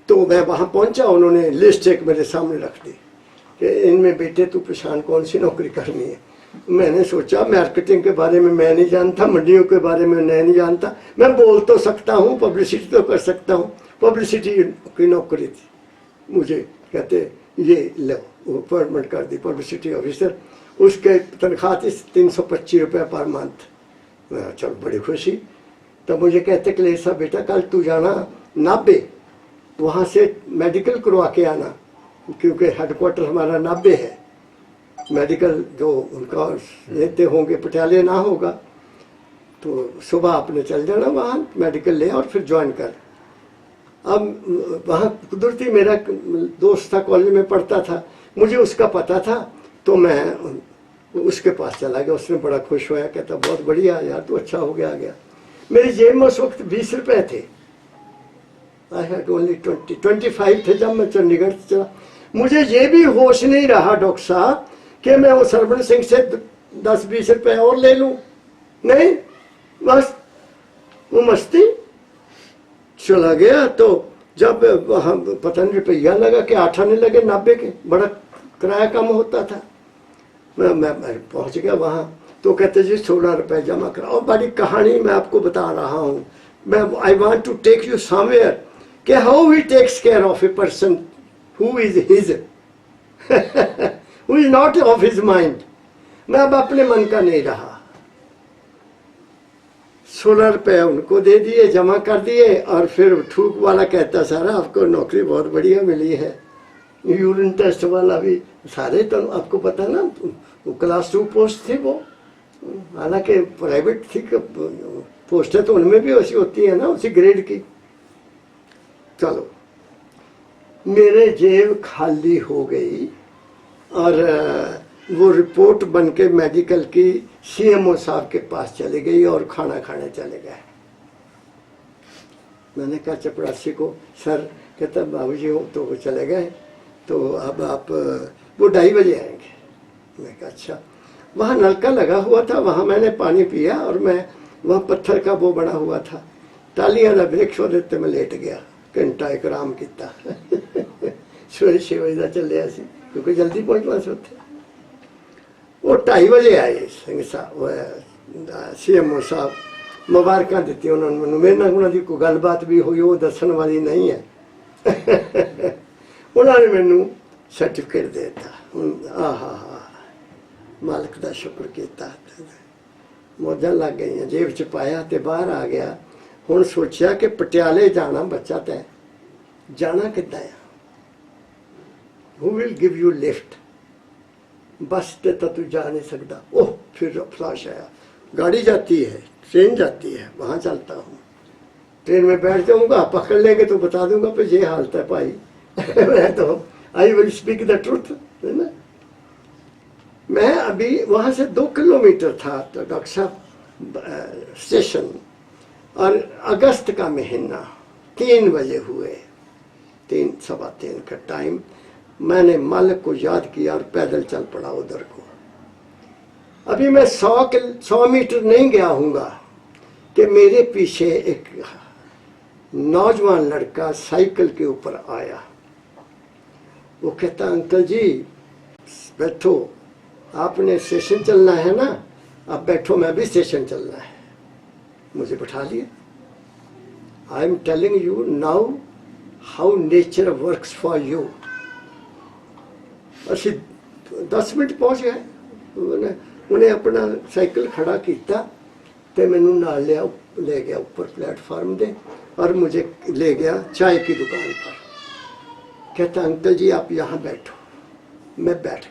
तो मैं वहां पहुंचा, उन्होंने लिस्ट एक मेरे सामने रख दी कि इनमें बेटे तू पहचान कौन सी नौकरी करनी है। मैंने सोचा मार्केटिंग के बारे में मैं नहीं जानता, मंडियों के बारे में मैं नहीं जानता, मैं बोल तो सकता हूँ, पब्लिसिटी तो कर सकता हूँ। पब्लिसिटी की नौकरी थी मुझे, कहते ये लो अपॉइंटमेंट कर दी पब्लिसिटी ऑफिसर। उसके तनख्वाह थी 325 रुपये पर मंथ। चलो बड़ी खुशी। तब मुझे कहते कि ऐसा बेटा कल तू जाना नाभे, वहाँ से मेडिकल करवा के आना, क्योंकि हेडक्वार्टर हमारा नाभे है। मेडिकल जो उनका लेते होंगे पटियाले ना होगा, तो सुबह आपने चल जाना वहाँ मेडिकल ले और फिर ज्वाइन कर। अब वहाँ कुदरती मेरा दोस्त था, कॉलेज में पढ़ता था, मुझे उसका पता था, तो मैं उसके पास चला गया। उसने बड़ा खुश होया, कहता बहुत बढ़िया यार, तो अच्छा हो गया आ गया। मेरी जेब में उस वक्त 20 रुपये थे। आई हैड ओनली 25 थे जब मैं चंडीगढ़ चला। मुझे ये भी होश नहीं रहा डॉक्टर साहब कि मैं वो सरवण सिंह से 10-20 रुपये और ले लूं। नहीं, बस वो मस्ती चला गया। तो जब वहाँ पता नहीं रुपया लगा कि 8 आने लगे 90 के, बड़ा किराया कम होता था। मैं पहुँच गया वहाँ, तो कहते जी 16 रुपये जमा कराओ। बड़ी कहानी मैं आपको बता रहा हूँ। मैं I want to take you somewhere कि how he takes care of a person who is his who is not of his mind. मैं अब अपने मन का नहीं रहा। 16 रुपये उनको दे दिए, जमा कर दिए, और फिर थूक वाला कहता सारा आपको नौकरी बहुत बढ़िया मिली है। यूरिन टेस्ट वाला भी सारे, तो आपको पता ना वो क्लास 2 पोस्ट थी वो, हालांकि प्राइवेट थी पोस्टें, तो उनमें भी वैसी होती है ना, उसी ग्रेड की। चलो मेरे जेब खाली हो गई और वो रिपोर्ट बन के मेडिकल की सीएमओ साहब के पास चले गई और खाना खाने चले गए। मैंने कहा चपरासी को, सर, कहता बाबूजी हो तो वो चले गए, तो अब आप वो 2:30 बजे आएंगे। मैं कहा अच्छा। वहाँ नलका लगा हुआ था, वहाँ मैंने पानी पिया, और मैं वहाँ पत्थर का वो बना हुआ था, टालियां का ब्रेक सो देते मैं लेट गया, घंटा एक आराम किया। सवेरे 6 बजे का चलिया सी, क्योंकि जल्दी पहुँचना से उत्थे। वो 2:30 बजे आए सिंह साहब, सीएमओ साहब, मुबारक दी उन्होंने मैनू। मेरे नाल उन्होंने कोई गलबात भी हुई, वो दसन वाली नहीं है। उन्होंने मैनू सर्टिफिकेट देता। आहा, मालिक का शुक्र किया। मौजा लग गई, जेब च पाया तो बाहर आ गया। हुण सोचा कि पटियाले जाना बच्चा तै जाना किद्दां है, who will give you lift, बस ते तो तू जा नहीं सकता। ओह, फिर फ्लैश आया, गाड़ी जाती है, ट्रेन जाती है, वहाँ चलता हूँ, ट्रेन में बैठ जाऊँगा, पकड़ लेंगे तो बता दूंगा फिर ये हालत है भाई। मैं तो I will speak the truth, है ना। मैं अभी वहाँ से 2 किलोमीटर था तो डॉक्टर साहब स्टेशन, और अगस्त का महीना, 3 बजे हुए, 3-3:15 का टाइम। मैंने मालिक को याद किया और पैदल चल पड़ा उधर को। अभी मैं 100 मीटर नहीं गया हूँगा कि मेरे पीछे एक नौजवान लड़का साइकिल के ऊपर आया। वो कहता अंकल जी बैठो, आपने स्टेशन चलना है ना, अब बैठो, मैं भी स्टेशन चलना है। मुझे बैठा लिया। I am telling you now how nature works for you. असि 10 मिनट पहुँच गए। उन्हें अपना साइकिल खड़ा किया तो मैनू नाल ले गया ऊपर प्लेटफार्म दे, और मुझे ले गया चाय की दुकान पर। कहता अंकल जी आप यहाँ बैठो। मैं बैठ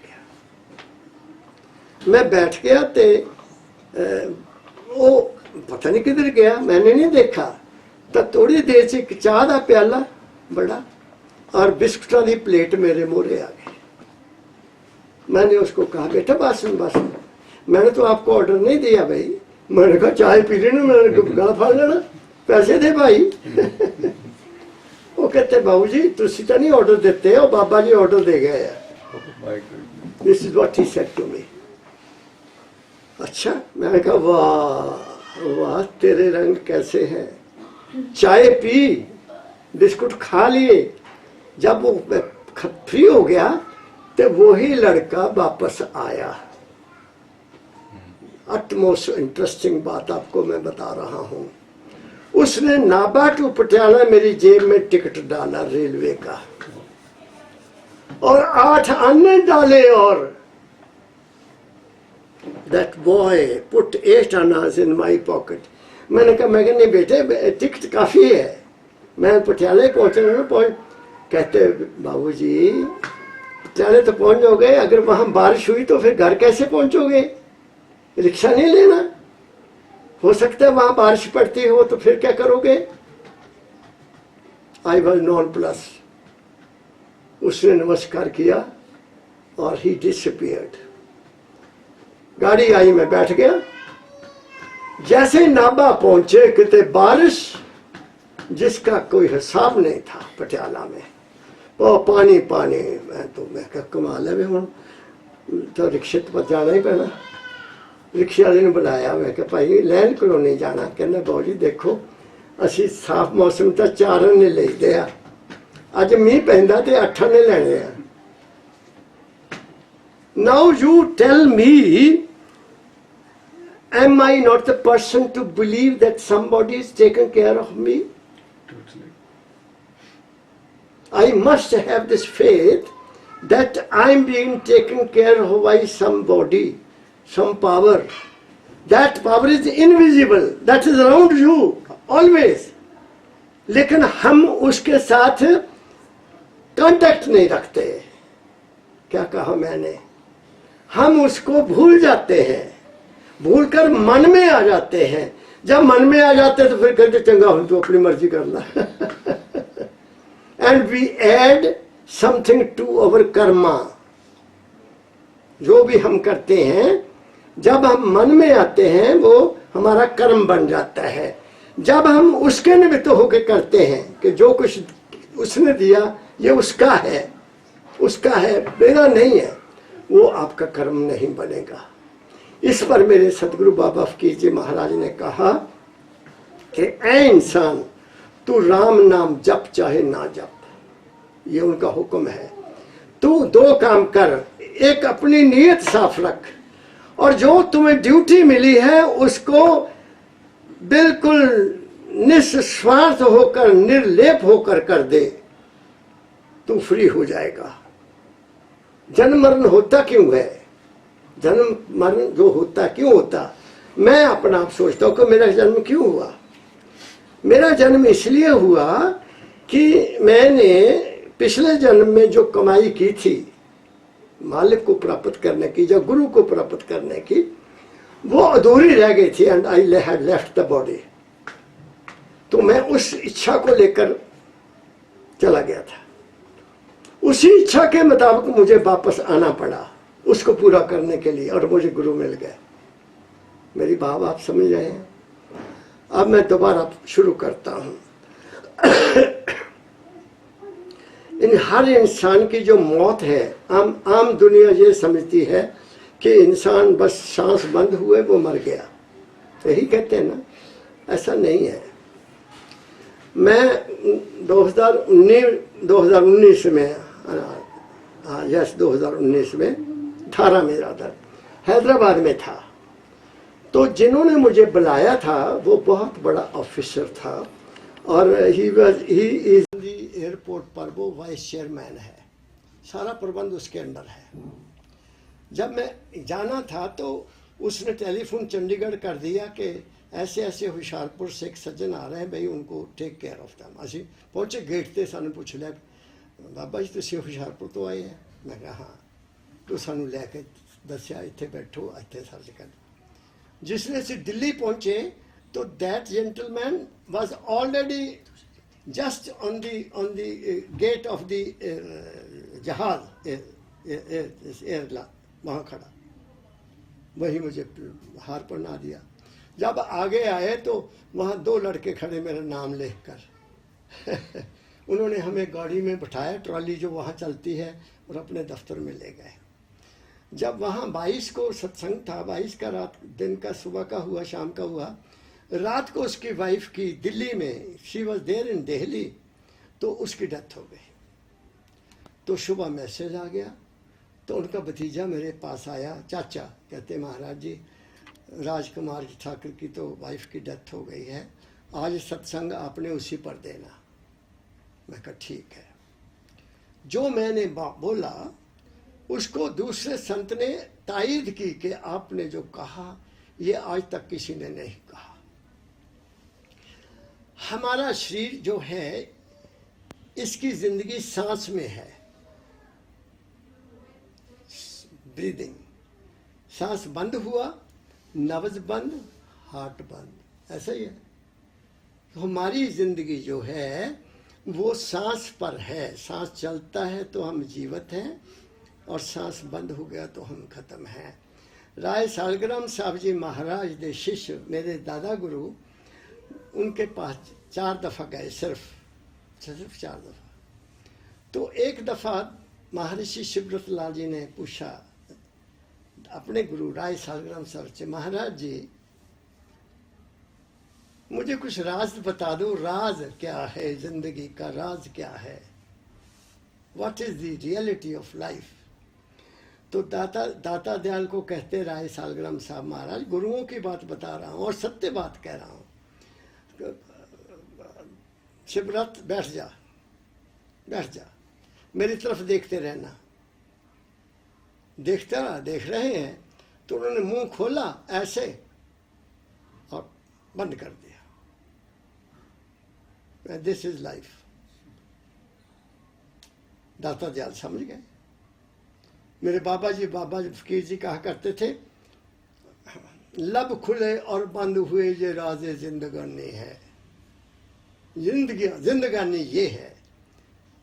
गया तो वो पता नहीं किधर गया, मैंने नहीं देखा। तो थोड़ी देर से एक चाह का प्याला बड़ा और बिस्कुटा की प्लेट मेरे मोहरे आ गई। मैंने उसको कहा बेटा बस, मैंने तो आपको ऑर्डर नहीं दिया भाई। मैंने कहा चाय पी लेना, मैंने गला फाड़ लेना, पैसे दे भाई। वो कहते बाबू जी तुसी तो नहीं ऑर्डर देते हो, बाबा जी ऑर्डर दे गए। This is what he said to me. अच्छा, मैंने कहा वाह वाह तेरे रंग कैसे हैं। चाय पी, बिस्कुट खा लिए। जब वो फ्री हो गया तो वही लड़का वापस आया। अटमोस्ट इंटरेस्टिंग बात आपको मैं बता रहा हूँ। उसने नाभा टू पटियाला मेरी जेब में टिकट डाला रेलवे का, और 8 अन्य डाले, और that boy put 8 annas in my pocket. मैंने कहा नहीं बेटे टिकट काफ़ी है, मैं पटियाले पहुँचने पहुँच। कहते बाबूजी पटियाले तो पहुँच जाओगे, अगर वहाँ बारिश हुई तो फिर घर कैसे पहुँचोगे? रिक्शा नहीं लेना? हो सकता है वहाँ बारिश पड़ती हो तो फिर क्या करोगे? I was non-plus. उसने नमस्कार किया और he disappeared. गाड़ी आई, मैं बैठ गया। जैसे नाभा पहुंचे कितने बारिश जिसका कोई हिसाब नहीं था पटियाला में, वो पानी पानी। मैं क्या कमाल है, हूँ तो रिक्शे पर जाना ही पैना। रिक्शे वाले ने बुलाया, मैं क्या भाई लैंड कॉलोनी जाना? कहना बाबू जी देखो असी साफ मौसम तो 4 ने लेते आ, अज मीह पैंदा ते 8 ने लेने आ। Now you tell me, am I not the person to believe that somebody is taking care of me? Totally. I must have this faith that I'm being taken care of by somebody, some power. That power is invisible, that is around you always. लेकिन हम उसके साथ contact नहीं रखते। क्या कहा मैंने? हम उसको भूल जाते हैं, भूलकर मन में आ जाते हैं। जब मन में आ जाते हैं तो फिर कहते चंगा हो तो अपनी मर्जी करना। And we add something to our karma. जो भी हम करते हैं जब हम मन में आते हैं वो हमारा कर्म बन जाता है। जब हम उसके निमित्त होकर करते हैं कि जो कुछ उसने दिया ये उसका है, उसका है, मेरा नहीं है, वो आपका कर्म नहीं बनेगा। इस पर मेरे सतगुरु बाबा फकीर जी महाराज ने कहा कि ऐ इंसान तू राम नाम जप चाहे ना जप, ये उनका हुक्म है। तू 2 काम कर, एक अपनी नीयत साफ रख और जो तुम्हें ड्यूटी मिली है उसको बिल्कुल निस्वार्थ होकर निर्लेप होकर कर दे, तू फ्री हो जाएगा। जन्म मरण होता क्यों है? जन्म मरण जो होता क्यों होता? मैं अपना आप सोचता हूँ कि मेरा जन्म क्यों हुआ। मेरा जन्म इसलिए हुआ कि मैंने पिछले जन्म में जो कमाई की थी मालिक को प्राप्त करने की, जो गुरु को प्राप्त करने की, वो अधूरी रह गई थी। And I had left the body. तो मैं उस इच्छा को लेकर चला गया था। उसी इच्छा के मुताबिक मुझे वापस आना पड़ा उसको पूरा करने के लिए, और मुझे गुरु मिल गए। मेरी भाव आप समझ रहे हैं? अब मैं दोबारा शुरू करता हूं। इन हर इंसान की जो मौत है, आम दुनिया ये समझती है कि इंसान बस सांस बंद हुए वो मर गया, यही कहते हैं ना। ऐसा नहीं है। मैं 2019 में, यस 2019 में 18 मेरा दर्द हैदराबाद में था। तो जिन्होंने मुझे बुलाया था वो बहुत बड़ा ऑफिसर था और ही इज एयरपोर्ट पर वो वाइस चेयरमैन है, सारा प्रबंध उसके अंदर है। जब मैं जाना था तो उसने टेलीफोन चंडीगढ़ कर दिया कि ऐसे ऐसे हुशियारपुर से एक सज्जन आ रहे हैं भाई, उनको टेक केयर ऑफ दैम। असी पहुंचे गेट ते सानू पूछ लिया बाबा जी तुसीं हुशियारपुर तो आए हैं? मैं कहा हाँ। तो सानू लैके दस्या इत्थे बैठो, इत्थे सर्च कर। जिसने असीं दिल्ली पहुंचे तो that gentleman was already just on the gate of the जहाज एयरला, वहाँ खड़ा। वही मुझे हार पहना दिया। जब आगे आए तो वहाँ 2 लड़के खड़े मेरा नाम लेख कर। उन्होंने हमें गाड़ी में बिठाया, ट्रॉली जो वहाँ चलती है, और अपने दफ्तर में ले गए। जब वहाँ 22 को सत्संग था, 22 का रात, दिन का सुबह का हुआ, शाम का हुआ। रात को उसकी वाइफ की दिल्ली में, she was there in Delhi, तो उसकी डेथ हो गई। तो सुबह मैसेज आ गया तो उनका भतीजा मेरे पास आया, चाचा, कहते महाराज जी राजकुमार ठाकुर की तो वाइफ की डेथ हो गई है, आज सत्संग आपने उसी पर देना। मैं कहा ठीक है। जो मैंने बोला उसको दूसरे संत ने तायीद की कि आपने जो कहा ये आज तक किसी ने नहीं कहा। हमारा शरीर जो है इसकी जिंदगी सांस में है, ब्रीदिंग। सांस बंद हुआ, नब्ज बंद, हार्ट बंद, ऐसा ही है। हमारी जिंदगी जो है वो सांस पर है। सांस चलता है तो हम जीवित हैं और सांस बंद हो गया तो हम खत्म हैं। राय सालग्राम साहब जी महाराज दे शिष्य मेरे दादा गुरु, उनके पास 4 दफ़ा गए, सिर्फ 4 दफ़ा। तो एक दफ़ा महर्षि शिवव्रत लाल जी ने पूछा अपने गुरु राय सालग्राम साहब से, महाराज जी मुझे कुछ राज बता दो, राज क्या है जिंदगी का, राज क्या है, what is the reality of life. तो दाता दयाल को कहते राय सालग्राम साहब, महाराज गुरुओं की बात बता रहा हूँ और सत्य बात कह रहा हूँ। शिवव्रत बैठ जा, बैठ जा, मेरी तरफ देखते रहना। देख रहे हैं। तो उन्होंने मुंह खोला ऐसे और बंद कर दिया। This is life. दाता दयाल समझ गए। मेरे बाबा जी फकीर जी कहा करते थे, लब खुले और बंद हुए ये राज़े जिंदगानी है। जिंदगानी ये है,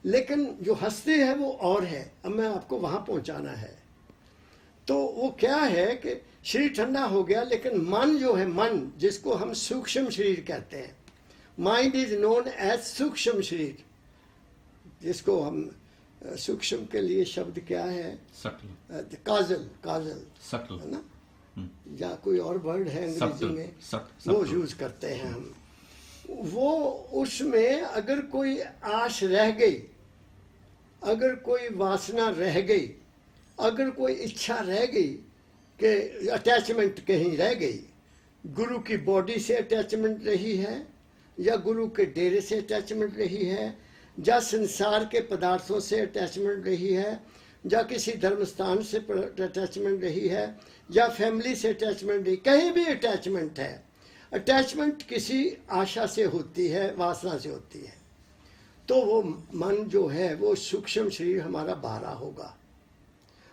लेकिन जो हस्ती है वो और है। अब मैं आपको वहां पहुंचाना है। तो वो क्या है कि शरीर ठंडा हो गया, लेकिन मन जो है, मन जिसको हम सूक्ष्म शरीर कहते हैं, माइंड इज नोन एज सूक्ष्म शरीर, जिसको हम सूक्ष्म के लिए शब्द क्या है, काजल सटल है ना, या कोई और वर्ड है अंग्रेजी में, वो यूज करते हैं हम। वो उसमें अगर कोई आश रह गई, अगर कोई वासना रह गई, अगर कोई इच्छा रह गई कि अटैचमेंट कहीं रह गई, गुरु की बॉडी से अटैचमेंट रही है, या गुरु के डेरे से अटैचमेंट रही है, या संसार के पदार्थों से अटैचमेंट रही है, या किसी धर्म स्थान से अटैचमेंट रही है, या फैमिली से अटैचमेंट रही, कहीं भी अटैचमेंट है। अटैचमेंट किसी आशा से होती है, वासना से होती है। तो वो मन जो है वो सूक्ष्म शरीर हमारा भारा होगा।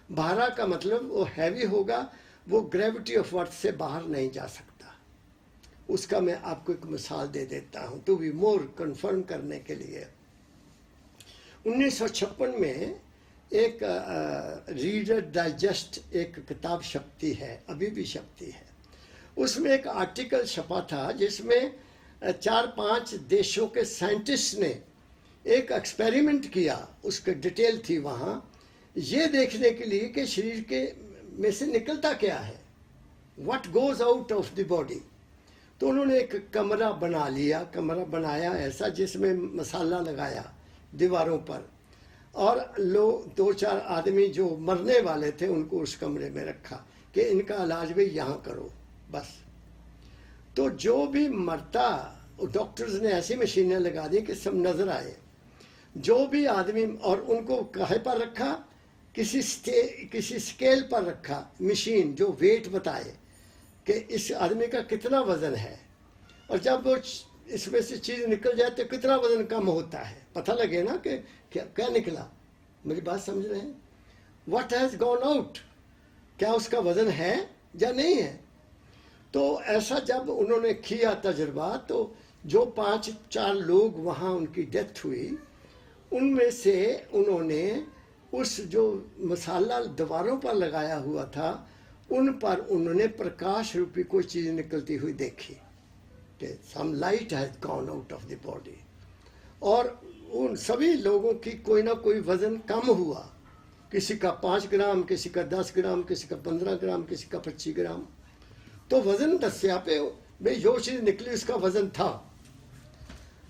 भारा का मतलब वो हैवी होगा, वो ग्रेविटी ऑफ अर्थ से बाहर नहीं जा सकता। उसका मैं आपको एक मिसाल दे देता हूँ टू बी मोर कंफर्म करने के लिए। 1956 में एक रीडर डाइजेस्ट एक किताब छपती है, अभी भी छपती है। उसमें एक आर्टिकल छपा था जिसमें 4-5 देशों के साइंटिस्ट ने एक एक्सपेरिमेंट किया, उसकी डिटेल थी वहाँ, ये देखने के लिए कि शरीर के में से निकलता क्या है, what goes out of the body. तो उन्होंने एक कमरा बना लिया, कमरा बनाया ऐसा जिसमें मसाला लगाया दीवारों पर, और लोग 2-4 आदमी जो मरने वाले थे उनको उस कमरे में रखा कि इनका इलाज भी यहाँ करो बस। तो जो भी मरता, डॉक्टर्स ने ऐसी मशीनें लगा दी कि सब नजर आए, जो भी आदमी, और उनको काहे पर रखा, किसी स्केल पर रखा, मशीन जो वेट बताए कि इस आदमी का कितना वजन है, और जब वो इसमें से चीज निकल जाए तो कितना वजन कम होता है, पता लगे ना कि क्या निकला। मेरी बात समझ रहे हैं? व्हाट हैज गॉन आउट, क्या उसका वजन है या नहीं है। तो ऐसा जब उन्होंने किया तजुर्बा, तो जो 5-4 लोग वहाँ उनकी डेथ हुई, उनमें से उन्होंने उस जो मसाला दीवारों पर लगाया हुआ था उन पर उन्होंने प्रकाश रूपी कोई चीज निकलती हुई देखी कि some light has gone out of the body, और उन सभी लोगों की कोई ना कोई वजन कम हुआ, किसी का 5 ग्राम, किसी का 10 ग्राम, किसी का 15 ग्राम, किसी का 25 ग्राम। तो वजन दस्या पे भाई जो चीज निकली उसका वजन था।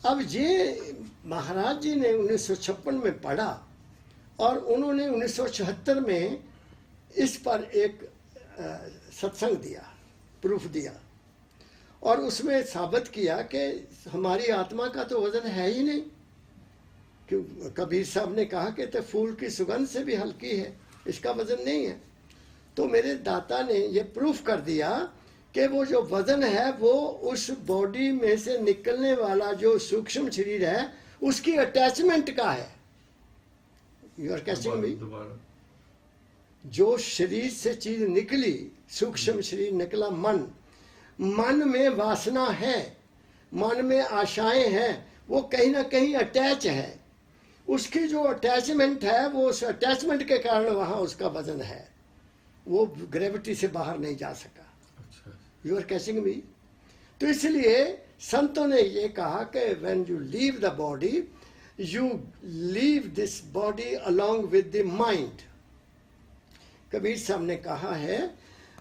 अब ये महाराज जी ने 1956 में पढ़ा और उन्होंने 1976 में इस पर एक सत्संग दिया, प्रूफ दिया, और उसमें साबित किया कि हमारी आत्मा का तो वजन है ही नहीं। क्यों, कबीर साहब ने कहा कि तो फूल की सुगंध से भी हल्की है, इसका वजन नहीं है। तो मेरे दाता ने ये प्रूफ कर दिया कि वो जो वजन है वो उस बॉडी में से निकलने वाला जो सूक्ष्म शरीर है उसकी अटैचमेंट का है। यू आर कैचिंग मी? जो शरीर से चीज निकली, सूक्ष्म शरीर निकला, मन में वासना है, मन में आशाएं हैं, वो कहीं ना कहीं अटैच है। उसकी जो अटैचमेंट है वो उस अटैचमेंट के कारण वहां उसका वजन है, वो ग्रेविटी से बाहर नहीं जा सका। यू आर कैचिंग मी? तो इसलिए संतों ने ये कहा कि when you leave the body, you leave this body along with the mind. Kabir साहब ने कहा है,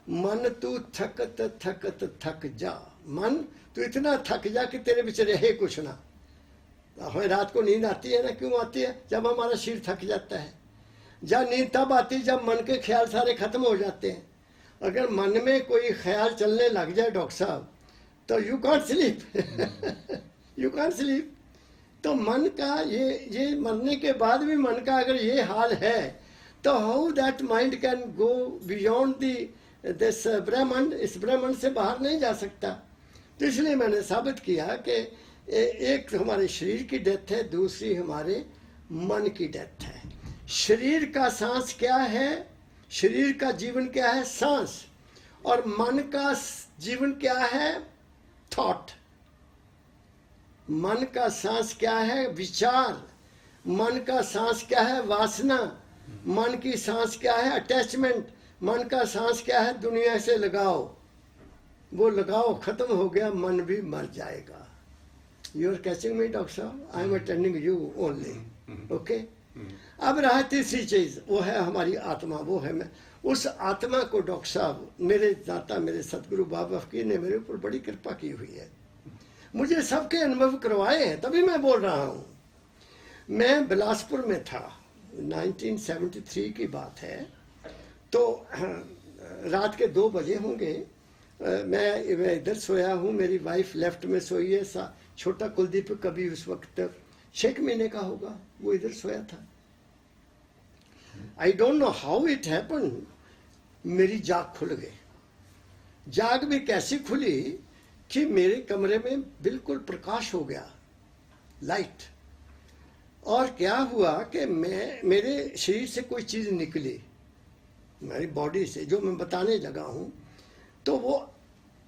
मन तू थकत थकत थक जा। मन तू इतना थक जा कि तेरे बीच रहे कुछ ना। हमें रात को नींद आती है ना, क्यों आती है? जब हमारा शरीर थक जाता है। जब नींद तब आती जब मन के ख्याल सारे खत्म हो जाते हैं। अगर मन में कोई ख्याल चलने लग जाए डॉक्टर साहब, तो you can't sleep. You can't sleep. तो मन का ये मरने के बाद भी मन का अगर ये हाल है, तो how that mind can go beyond this ब्रह्मांड? इस ब्रह्मांड से बाहर नहीं जा सकता। तो इसलिए मैंने साबित किया कि एक हमारे शरीर की डेथ है, दूसरी हमारे मन की डेथ है। शरीर का सांस क्या है? शरीर का जीवन क्या है? सांस। और मन का जीवन क्या है? थॉट। मन का सांस क्या है? विचार। मन का सांस क्या है? वासना। मन की सांस क्या है? अटैचमेंट। मन का सांस क्या है? दुनिया से लगाव। वो लगाव खत्म हो गया, मन भी मर जाएगा। You are catching me doctor साहब? I am attending you only. Okay. अब रहा तीसरी चीज, वो है हमारी आत्मा। वो है मैं उस आत्मा को डॉक्टर साहब, मेरे दाता मेरे सतगुरु बाबा फकीर ने मेरे ऊपर बड़ी कृपा की हुई है। मुझे सबके अनुभव करवाए हैं, तभी मैं बोल रहा हूं। मैं बिलासपुर में था, 1973 की बात है। तो रात के 2 बजे होंगे, मैं इधर सोया हूँ, मेरी वाइफ लेफ्ट में सोई है। छोटा कुलदीप कभी उस वक्त 6 महीने का होगा, वो इधर सोया था। I don't know how it happen, मेरी जाग खुल गई। जाग भी कैसी खुली कि मेरे कमरे में बिल्कुल प्रकाश हो गया, लाइट। और क्या हुआ कि मेरे शरीर से कोई चीज निकली, मेरी बॉडी से, जो मैं बताने लगा हूं। तो वो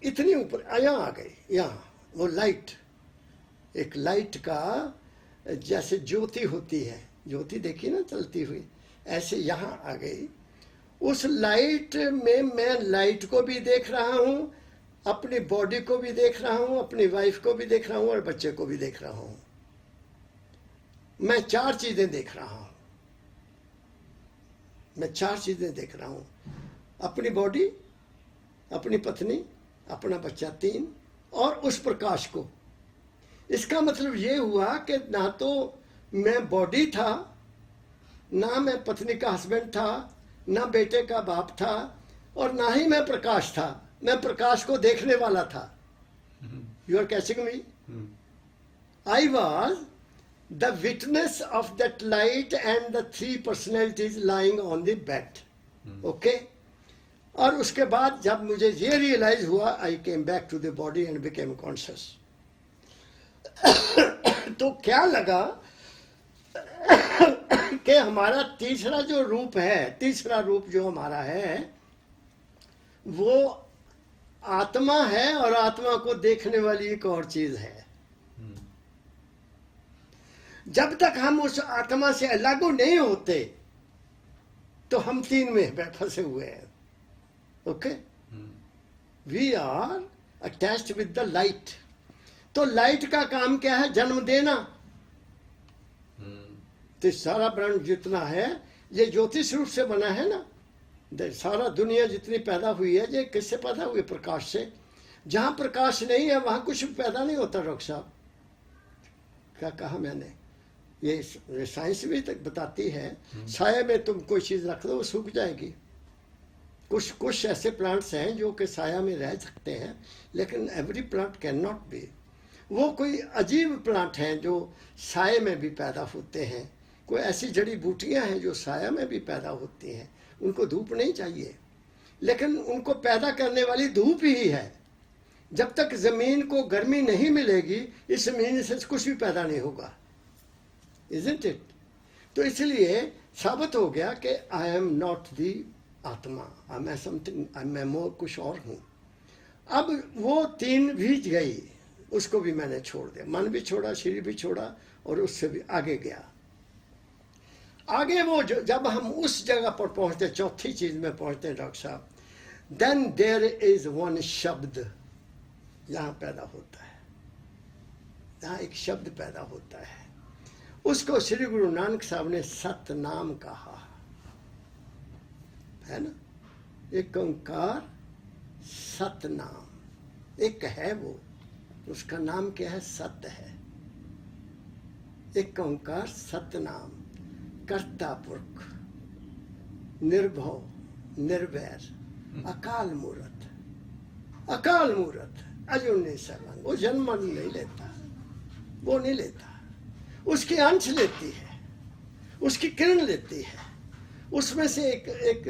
इतनी ऊपर यहाँ आ गई, यहाँ वो लाइट, एक लाइट का जैसे ज्योति होती है, ज्योति देखी ना चलती हुई, ऐसे यहाँ आ गई। उस लाइट में मैं लाइट को भी देख रहा हूँ, अपनी बॉडी को भी देख रहा हूँ, अपनी वाइफ को भी देख रहा हूँ और बच्चे को भी देख रहा हूँ। मैं 4 चीजें देख रहा हूँ। मैं 4 चीजें देख रहा हूँ, अपनी बॉडी, अपनी पत्नी, अपना बच्चा 3 और उस प्रकाश को। इसका मतलब ये हुआ कि ना तो मैं बॉडी था, ना मैं पत्नी का हस्बैंड था, ना बेटे का बाप था, और ना ही मैं प्रकाश था। मैं प्रकाश को देखने वाला था। You are catching me? I was the witness of that light and the 3 personalities lying on the bed. Okay. और उसके बाद जब मुझे ये रियलाइज हुआ, I came back to the body and became conscious. तो क्या लगा कि हमारा तीसरा जो रूप है, तीसरा रूप जो हमारा है, वो आत्मा है, और आत्मा को देखने वाली एक और चीज है। जब तक हम उस आत्मा से अलग नहीं होते, तो हम 3 में फंसे हुए हैं। Okay. We are attached with the light. तो लाइट का काम क्या है? जन्म देना। तो सारा ब्रह्मांड जितना है ये ज्योतिष रूप से बना है ना। सारा दुनिया जितनी पैदा हुई है, ये किससे पैदा हुई? प्रकाश से। जहां प्रकाश नहीं है वहां कुछ पैदा नहीं होता। डॉक्टर साहब, क्या कहा मैंने? ये साइंस भी तक बताती है, साया में तुम कोई चीज रख दो वो सूख जाएगी। कुछ ऐसे प्लांट्स हैं जो कि साया में रह सकते हैं, लेकिन every plant can not be. वो कोई अजीब प्लांट हैं जो साये में भी पैदा होते हैं। कोई ऐसी जड़ी बूटियां हैं जो साया में भी पैदा होती हैं। उनको धूप नहीं चाहिए, लेकिन उनको पैदा करने वाली धूप ही है। जब तक जमीन को गर्मी नहीं मिलेगी, इस जमीन से कुछ भी पैदा नहीं होगा, इजंट इट? तो इसलिए साबित हो गया कि आई एम नॉट दी आत्मा, मैं समथिंग, मैं मोर कुछ और हूं। अब वो 3 भी गई, उसको भी मैंने छोड़ दिया, मन भी छोड़ा, शरीर भी छोड़ा, और उससे भी आगे गया। आगे वो जब हम उस जगह पर पहुंचते, चौथी चीज में पहुंचते हैं डॉक्टर साहब, देन देयर इज वन शब्द यहां पैदा होता है, यहां एक शब्द पैदा होता है, उसको श्री गुरु नानक साहब ने सतनाम कहा है ना। एक ओंकार सतनाम, एक है वो, उसका नाम क्या है? सत्य है। एक ओंकार सतनाम, कर्ता पुरख, निर्भव, निर्वैर, अकाल मूर्त, अकाल मूर्त, अजूनी सर्वंग। वो जन्म नहीं लेता, वो नहीं लेता, उसकी अंश लेती है, उसकी किरण लेती है, उसमें से एक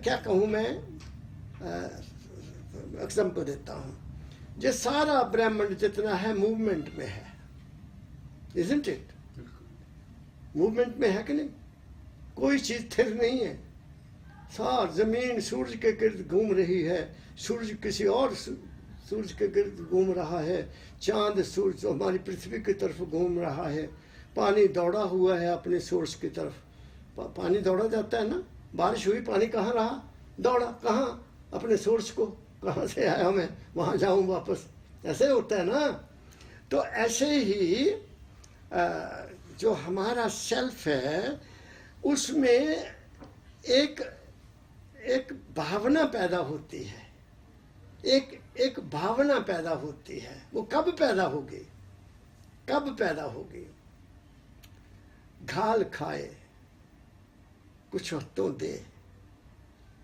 क्या कहूँ मैं, एग्जाम्पल देता हूँ, जो सारा ब्रह्मांड जितना है मूवमेंट में है, इजंट इट? मूवमेंट में है कि नहीं? कोई चीज स्थिर नहीं है, सार जमीन सूरज के गिर्द घूम रही है, सूरज किसी और सूरज के गिर्द घूम रहा है, चांद सूरज हमारी पृथ्वी की तरफ घूम रहा है, पानी दौड़ा हुआ है अपने सोर्स की तरफ। पानी दौड़ा जाता है ना, बारिश हुई, पानी कहाँ रहा? दौड़ा कहाँ? अपने सोर्स को। कहाँ से आया मैं, वहाँ जाऊँ वापस, ऐसे होता है ना। तो ऐसे ही जो हमारा सेल्फ है, उसमें एक भावना पैदा होती है, एक भावना पैदा होती है। वो कब पैदा होगी? कब पैदा होगी? घाल खाए कुछ तो दे,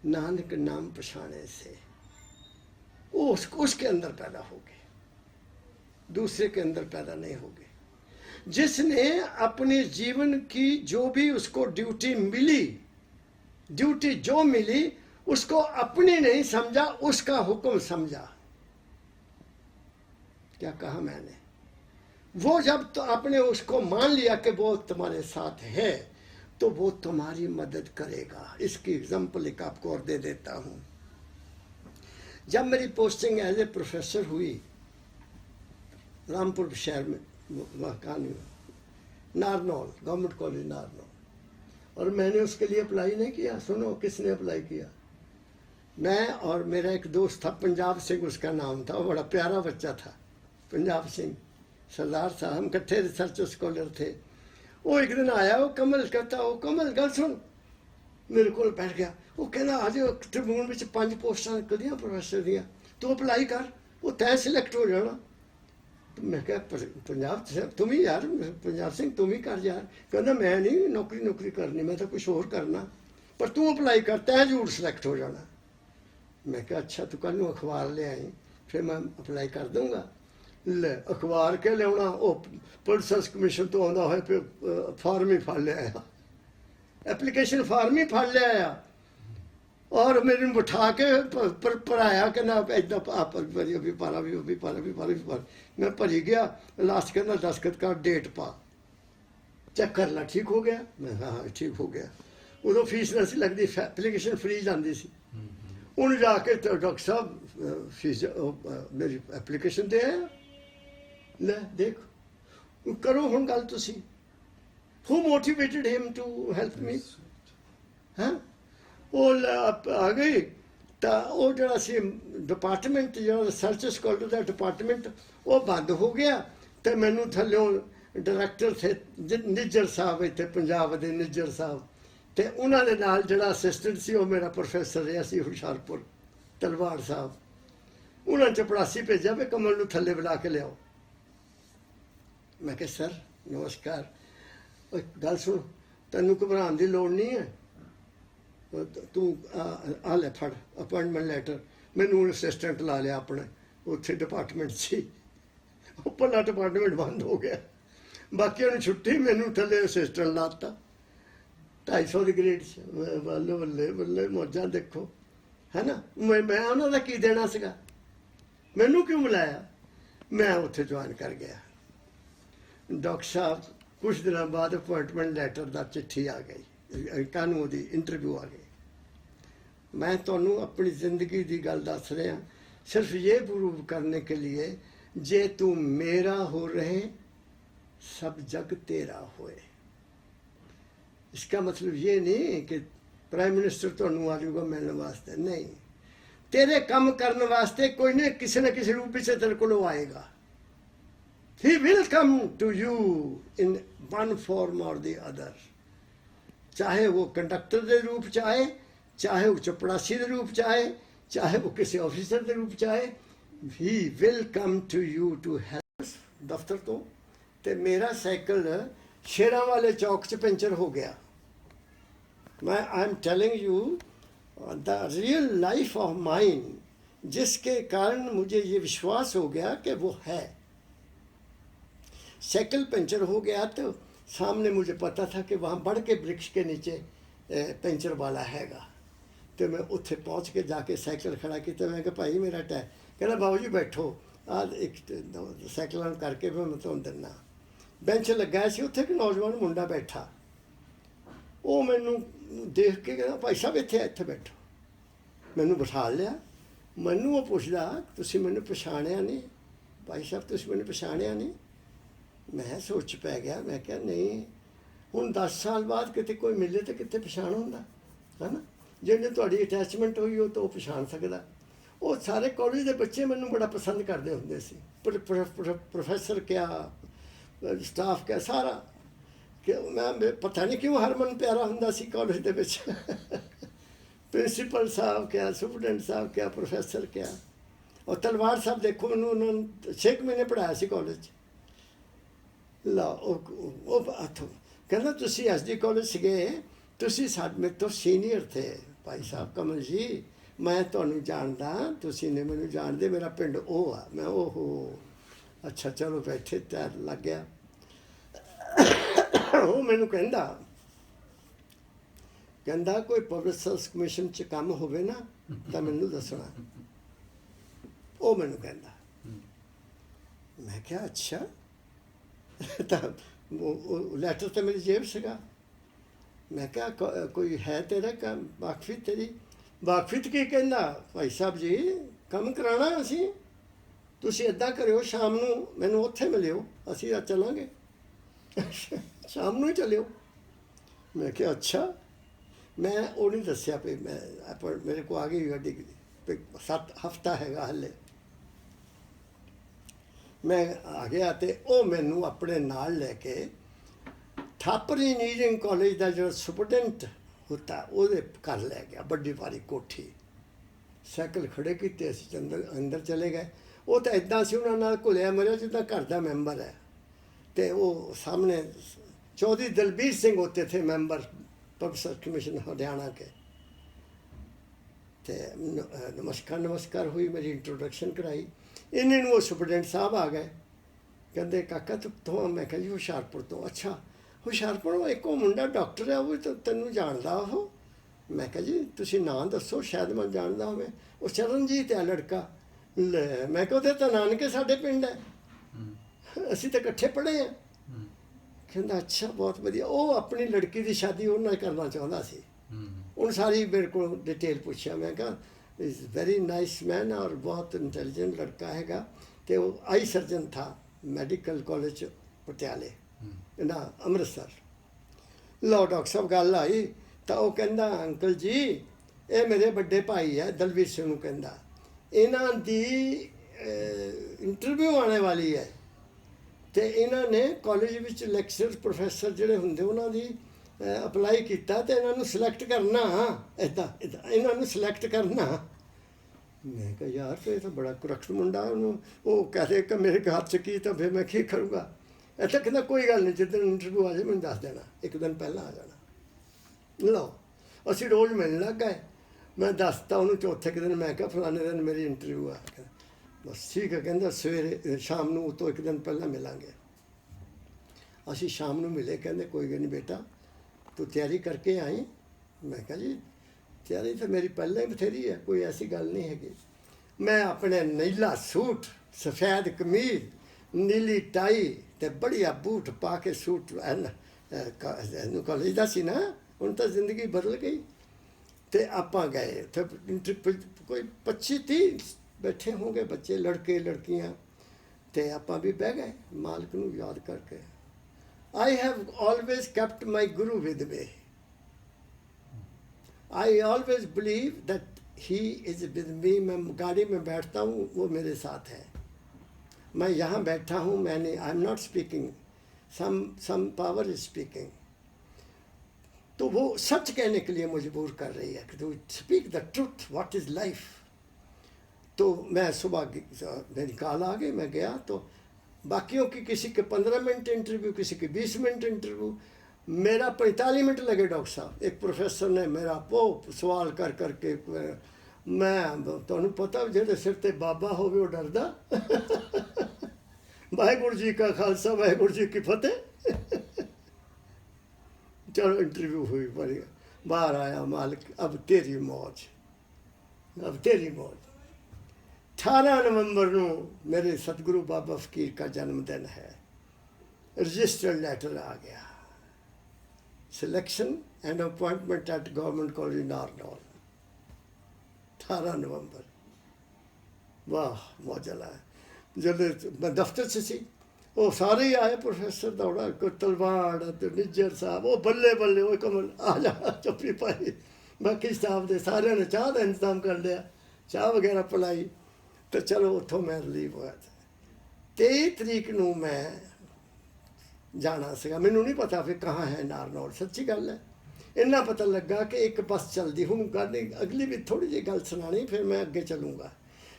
नानक नाम पछाने से, वो उसके अंदर पैदा होगी, दूसरे के अंदर पैदा नहीं होगी। जिसने अपने जीवन की जो भी उसको ड्यूटी मिली, ड्यूटी जो मिली, उसको अपनी नहीं समझा, उसका हुक्म समझा। क्या कहा मैंने? वो जब तो आपने उसको मान लिया कि वो तुम्हारे साथ है, तो वो तुम्हारी मदद करेगा। इसकी एग्जाम्पल एक आपको और दे देता हूं। जब मेरी पोस्टिंग एज ए प्रोफेसर हुई रामपुर शहर में, नारनौल, गवर्नमेंट कॉलेज नारनौल, और मैंने उसके लिए अप्लाई नहीं किया। सुनो किसने अप्लाई किया? मैं और मेरा एक दोस्त था, पंजाब सिंह उसका नाम था, वो बड़ा प्यारा बच्चा था, पंजाब सिंह सरदार साहब। हम इकट्ठे रिसर्च स्कॉलर थे। वो एक दिन आया, वो कमल कहता, वो कमल गल सुन, मेरे को बैठ गया। वो कहना आज ट्रिब्यून में 5 पोस्टां निकलदियां प्रोफेसर दियां, तू अप्लाई कर, वो तैं सिलेक्ट हो जाना। तो मैं क्या पंजाब तुम ही यार, पंजाब सिंह तुम ही कर यार। कहना मैं नहीं नौकरी करनी, मैं तो कुछ और करना, पर तू अप्लाई कर, तैं जरूर सिलेक्ट हो जाना। मैं क्या अच्छा, तू कल अखबार ले आई, फिर मैं अप्लाई कर दूंगा। ले अखबार के लिया, वो पुलिस कमीशन तो आता है, फिर फार्म ही फड़ लिया, एप्लीकेशन फार्म ही फड़ लिया, और मेरे बिठा के पढ़ाया कि ना इदा अभी पारा भी पारा। मैं भरी गया, लास्ट कहना दस्तखत कर, डेट पा, चेक कर ला, ठीक हो गया। मैं हाँ ठीक हो गया। उदों फीस नहीं लगती, एप्लीकेशन फ्री जाती सी। उन्हें जाके तो डॉक्टर साहब फीस मेरी एप्लीकेशन दे आया। ले देख करो हुण गल तुसी, who motivated him to help me? हाँ वो आ गई। तो वो जरा सी डिपार्टमेंट, जो रिसर्च स्कॉलर का डिपार्टमेंट, वो बंद हो गया। तो मैनू थल्लों डायरैक्टर थे निज्जर साहब, इतने पंजाब के निज्जर साहब, तो उन्होंने नाल जड़ा असिस्टेंट सी, वो मेरा प्रोफैसर रहा सी हुशियारपुर, तलवार साहब। उन्होंने चपड़ासी भेजा भी कमल नूं थल्ले बुला के लियाओ। मैं कहा सर नमस्कार, गल सुन, तेनों घबराने की लोड़ नहीं है, तू आ ले फड़ अपॉइंटमेंट लैटर। मैनू असिस्टेंट ला लिया अपने, उत्थे डिपार्टमेंट सी, उपरला डिपार्टमेंट बंद हो गया, बाकी उन्हें छुट्टी, मैनू थले असिस्टेंट लाता। 250 ਦੀ ਗ੍ਰੇਡ 'ਚ। ਬੱਲੇ ਬੱਲੇ ਬੱਲੇ, ਮੌਜਾਂ ਦੇਖੋ, ਹੈ ਨਾ। ਮੈਂ ਉਹਨਾਂ ਦਾ ਕੀ ਦੇਣਾ ਸੀਗਾ, ਮੈਨੂੰ ਕਿਉਂ ਬੁਲਾਇਆ। ਮੈਂ ਉੱਥੇ ਜੁਆਇਨ ਕਰ ਗਿਆ। ਡਾਕਟਰ ਸਾਹਿਬ ਕੁਛ ਦਿਨਾਂ ਬਾਅਦ ਅਪੁਆਇੰਟਮੈਂਟ ਲੈਟਰ ਦਾ ਚਿੱਠੀ ਆ ਗਈ, ਕਾਨੂੰ ਉਹਦੀ ਇੰਟਰਵਿਊ ਆ ਗਈ। मैं ਤੁਹਾਨੂੰ अपनी ज़िंदगी की गल दस रहा, सिर्फ ये प्रूव करने के लिए, जे तू मेरा हो रहे सब जग तेरा होए। इसका मतलब ये नहीं कि प्राइम मिनिस्टर ਤੁਹਾਨੂੰ आ जाऊगा मिलने वास्ते, नहीं, तेरे काम करने वास्ते कोई नहीं किसी न किसी रूप से तेरे को आएगा। He will come to you in one form or the other, चाहे वो कंडक्टर के रूप च आए, चाहे वो चपड़ासी के रूप च आए, चाहे वो किसी ऑफिसर के रूप च आए, he will come to you to help. दफ्तर तो मेरा साइकिल शेरां वाले चौक च पंचर हो गया। मैं I am telling you the real life of mine, जिसके कारण मुझे ये विश्वास हो गया कि वो है। साइकिल पंचर हो गया तो सामने मुझे पता था कि वहाँ बढ़ के वृक्ष के नीचे पंचर वाला हैगा। तो मैं उत्थे पहुँच के जाके साइकिल खड़ा किया। मैं कहा भाई मेरा टायर, कहना बाबू जी बैठो, आज एक साइकिल करके मैं तुम दिना। बेंच लगा सी उत्थे, एक नौजवान मुंडा बैठा, वो मैनू देख के कहना भाई साहब इत्थे बैठो। मैनू बिठा लिया। मैनू वो पुछदा तुसीं मैनू पछाणिया नहीं भाई साहब, तुसीं मैनू पछाणिया नहीं। मैं सोच पै गया, मैं क्या नहीं, हुण 10 साल बाद किते कोई मिले तो कितने पछाण हुंदा, है ना। जिन्हें तुहाडी अटैचमेंट हुई हो तो पछाण सकदा। वो सारे कॉलेज के बच्चे मैनू बड़ा पसंद करते हुंदे सी, प्रोफैसर क्या, स्टाफ क्या, सारा कि मैं पता नहीं क्यों हरमन प्यारा हुंदा सी कॉलेज दे विच। प्रिंसीपल साहब क्या, सुपरडेंट साहब क्या, प्रोफैसर क्या। और तलवार साहब देखो, मैनू उन्होंने 6 महीने पढ़ाया सी कॉलेज। ला कहना तुसी एस डी कॉलेज गए, तुसी मेरे तो सीनियर थे भाई साहब कमल जी, मैं तुहानू जानदा, तुसी ने मैनू जानदे, मेरा पिंड ओ आ। मैं ओहो अच्छा चलो बैठे, तैर लग गया। वो मैनू कहंदा कोई पब्लिक सर्विस कमीशन च काम होवे ना तो मैनू दसना। वो मैनू कहंदा। मैं क्या अच्छा। तो लैटर तो मेरी जेब सीगा। मैं क्या कोई है तेरा काम, वाकफियत तेरी। वाकफियत की कहंदा भाई साहब जी काम कराना असी, तुसी इदां करियो शाम नू मैनू उत्थे मिलियो, असी चलांगे शाम नू ही चलियो। मैं क्या अच्छा। मैं वो नहीं दस्या भी मैं मेरे को आ गई डिग्री 7 हफ्ता हैगा हले। मैं आ गया तो वो मैनू अपने नाल लैके थापर इंजीनियरिंग कॉलेज का जो सुपरडेंट होता वो घर लै गया, बड़ी भारी कोठी। साइकिल खड़े किए, असीं अंदर चले गए। वो तो इदां से उन्होंने घुलिया मरिया जिद्दां घर का मैंबर है। तो वो सामने चौधरी दलबीर सिंह होते थे मैंबर पब्लिक कमीशन हरियाणा के। तो नमस्कार हुई, मेरी इंट्रोडक्शन कराई। इन्हें वो सुपरडेंट साहब आ गए, कहते काका तो मैं कहा जी हुशियारपुर तो। अच्छा हुशियारपुर एक वो मुंडा डॉक्टर है, वो तो तेनू जानदा हो। मैं कहा जी तुसीं नाम दसो शायद मैं जानदा होवे। वो चरणजीत है लड़का। ले मैं कहा उहदे तां नानके साडे पिंड है, असीं तो इकट्ठे पढ़े हैं। कहंदा अच्छा बहुत वधिया। वो अपनी लड़की की शादी उहदे नाल करना चाहुंदा सी। उन्हें सारी मेरे को डिटेल पूछा। मैं कहा इज़ वेरी नाइस मैन और बहुत इंटैलीजेंट लड़का हैगा। तो वो आई सर्जन था मैडिकल कॉलेज पटियाले ना अमृतसर। लो डॉक्टर साहब गल आई तो वह कहंदा अंकल जी ये मेरे बड़े भाई है दलवीर सिंह, कहंदा इन्हां दी इंटरव्यू आने वाली है। तो इन्होंने कॉलेज विच लैक्चरर प्रोफैसर जिहड़े हुंदे उन्हां दी अपलाई किया तो इन्हों सिलैक्ट करना, इन्हों सिलैक्ट करना। मैं कहा यार तो ये तो बड़ा कुरख्त मुंडा। वो कह रहे कि मेरे हाथ च की, तो फिर मैं की करूँगा। इतना कहना कोई गल नहीं, जिस दिन इंटरव्यू आ जाए मैंने दस देना, एक दिन पहला आ जाना। लो असी रोज़ मिलने लग गए। मैं दसता उन्होंने चौथे दिन, मैं क्या फलाने दिन मेरी इंटरव्यू आ। बस ठीक है, कहता सवेरे शाम को तो एक दिन पहला मिलेंगे। असी शाम को मिले, कहते कोई गल नहीं बेटा तू तैयारी करके आई? मैं कहा जी तैयारी तो मेरी पहले ही बथेरी है, कोई ऐसी गल नहीं हैगी। मैं अपने नीला सूट, सफ़ेद कमीज, नीली टाई ते बढ़िया बूट पा के सूट कॉलेज का सी ना, हुण तो जिंदगी बदल गई। तो आप गए तो कोई 25-30 बैठे होंगे बच्चे, लड़के लड़कियां, तो आप भी बह गए मालिक नूं याद करके। I have always kept my guru with me. I always believe that he is with me. मैं गाड़ी में बैठता हूँ वो मेरे साथ है। मैं यहाँ बैठा हूँ, मैंने I am not speaking, some power is speaking. तो वो सच कहने के लिए मजबूर कर रही है कि to speak the truth, what is life. तो मैं सुबह मेरी कॉल आ गई, मैं गया तो बाकियों की किसी के 15 मिनट इंटरव्यू, किसी के 20 मिनट इंटरव्यू, मेरा 45 मिनट लगे डॉक्टर साहब। एक प्रोफेसर ने मेरा वो सवाल कर करके, मैं तुहानू पता जेड़े सिर ते बाबा होवे वो डरदा। वाहिगुरू जी का खालसा, वाहिगुरू जी की फतेह। चलो इंटरव्यू हुई, बढ़िया, बाहर आया, मालिक अब तेरी मौज, अब तेरी मौज। 18 नवंबर को मेरे सतगुरु बाबा फकीर का जन्मदिन है। रजिस्टर्ड लेटर आ गया, selection and appointment at government college Narnaul, 18 नवंबर। वाह मौजा लाया। जब मैं दफ्तर से सी, वो सारे ही आए, प्रोफेसर दौड़ा, कोई तलवाड़ तो निज्जर साहब, वो बल्ले बल्ले, वो कमल आ जा, चुप्पी पाई। बाकी स्टाफ दे सारे ने चाह का इंतजाम कर लिया, चाह वगैरह पिलाई। तो चलो उतों मैं रिलीव होया। 23 तरीक नूं मैं जाना सीगा, मैनू नहीं पता फिर कहाँ है नारनौल, सच्ची गल है। इन्ना पता लगा कि एक बस चलती, हूँ गल अगली भी थोड़ी जी गल सुनानी, फिर मैं अगे चलूँगा।